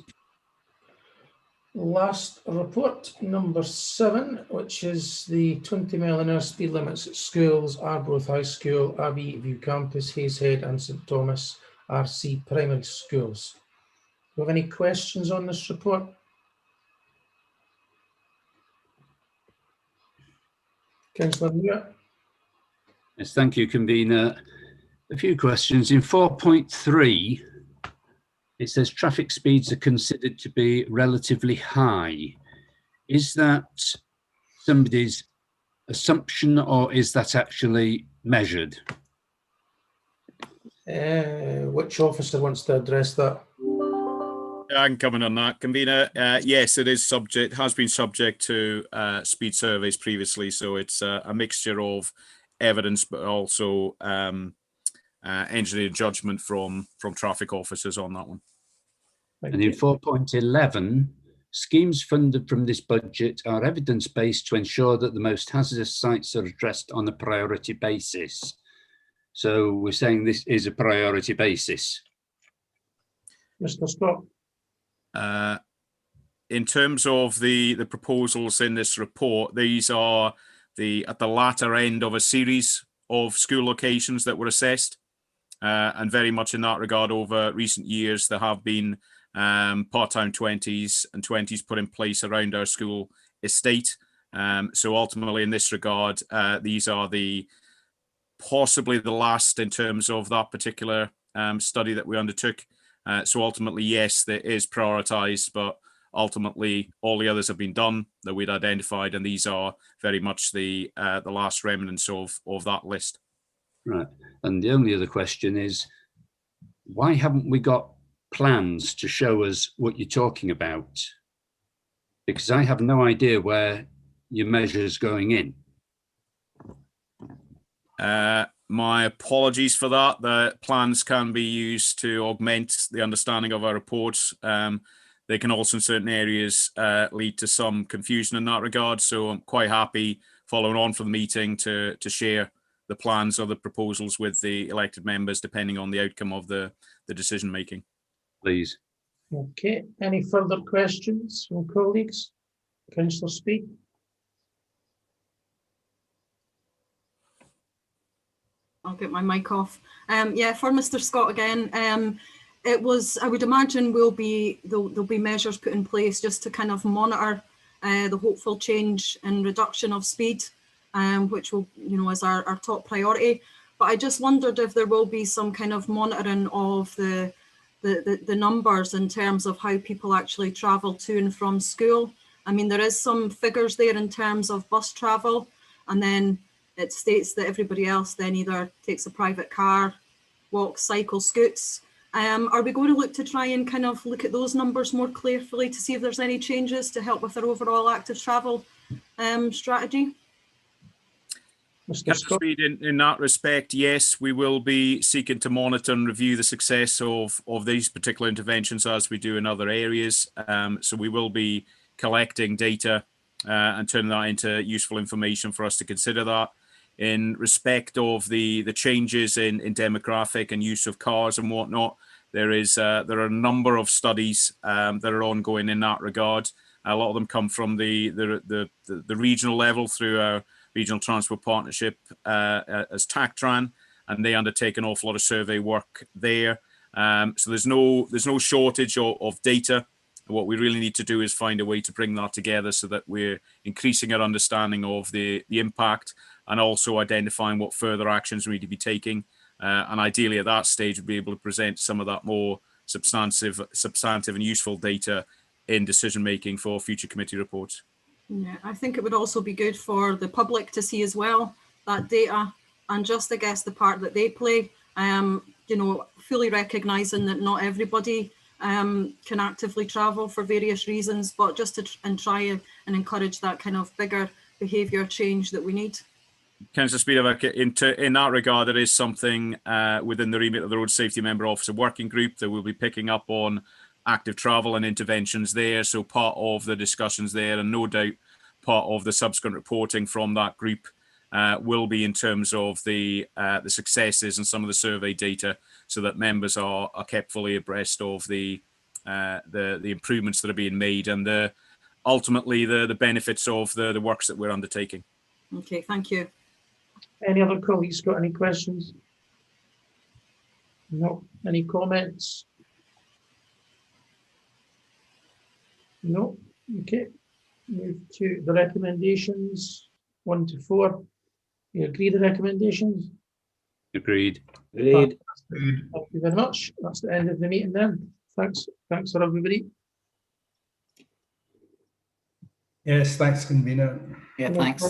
last report, number 7, which is the 20 mile an hour speed limits at schools, Arbroath High School, Abbey View Campus, Hayeshead and St Thomas RC Primary Schools. Do you have any questions on this report? Councillor Muir? Yes, thank you, Convener. A few questions. In 4.3, it says traffic speeds are considered to be relatively high. Is that somebody's assumption or is that actually measured? Which officer wants to address that? I can comment on that, Convener. Yes, it is subject, has been subject to speed surveys previously, so it's a mixture of evidence, but also engineering judgment from traffic officers on that one. And in 4.11, schemes funded from this budget are evidence-based to ensure that the most hazardous sites are addressed on a priority basis. So we're saying this is a priority basis. Mr. Scott? In terms of the proposals in this report, these are at the latter end of a series of school locations that were assessed. And very much in that regard, over recent years, there have been part-time 20s and 20s put in place around our school estate. So ultimately, in this regard, these are possibly the last in terms of that particular study that we undertook. So ultimately, yes, there is prioritised, but ultimately all the others have been done that we'd identified, and these are very much the last remnants of that list. Right. And the only other question is, why haven't we got plans to show us what you're talking about? Because I have no idea where your measure's going in. My apologies for that. The plans can be used to augment the understanding of our reports. They can also in certain areas lead to some confusion in that regard. So I'm quite happy, following on from the meeting, to share the plans or the proposals with the elected members, depending on the outcome of the decision making. Please. Okay, any further questions from colleagues? Councillor Speed? I'll get my mic off. Yeah, for Mr. Scott again, it was, I would imagine there'll be measures put in place just to kind of monitor the hopeful change and reduction of speed, which will, is our top priority. But I just wondered if there will be some kind of monitoring of the numbers in terms of how people actually travel to and from school. I mean, there is some figures there in terms of bus travel, and then it states that everybody else then either takes a private car, walks, cycles, scoots. Are we going to look to try and kind of look at those numbers more carefully to see if there's any changes to help with our overall active travel strategy? Mr. Speed, in that respect, yes, we will be seeking to monitor and review the success of these particular interventions as we do in other areas. So we will be collecting data and turning that into useful information for us to consider that. In respect of the changes in demographic and use of cars and whatnot, there are a number of studies that are ongoing in that regard. A lot of them come from the regional level through our Regional Transport Partnership as TACTRAN, and they undertake an awful lot of survey work there. So there's no shortage of data. What we really need to do is find a way to bring that together so that we're increasing our understanding of the impact and also identifying what further actions we need to be taking. And ideally at that stage, we'll be able to present some of that more substantive and useful data in decision-making for future committee reports. Yeah, I think it would also be good for the public to see as well that data, and just, I guess, the part that they play, fully recognising that not everybody can actively travel for various reasons, but just to try and encourage that kind of bigger behaviour change that we need. Councillor Speed, in that regard, there is something within the remit of the Road Safety Member Officer Working Group that we'll be picking up on active travel and interventions there. So part of the discussions there, and no doubt part of the subsequent reporting from that group will be in terms of the successes and some of the survey data, so that members are kept fully abreast of the improvements that are being made and ultimately the benefits of the works that we're undertaking. Okay, thank you. Any other colleagues got any questions? No. Any comments? No. Okay. Move to the recommendations 1 to 4. You agree the recommendations? Agreed. Agreed. Thank you very much. That's the end of the meeting then. Thanks for everybody. Yes, thanks, convener. Yeah, thanks.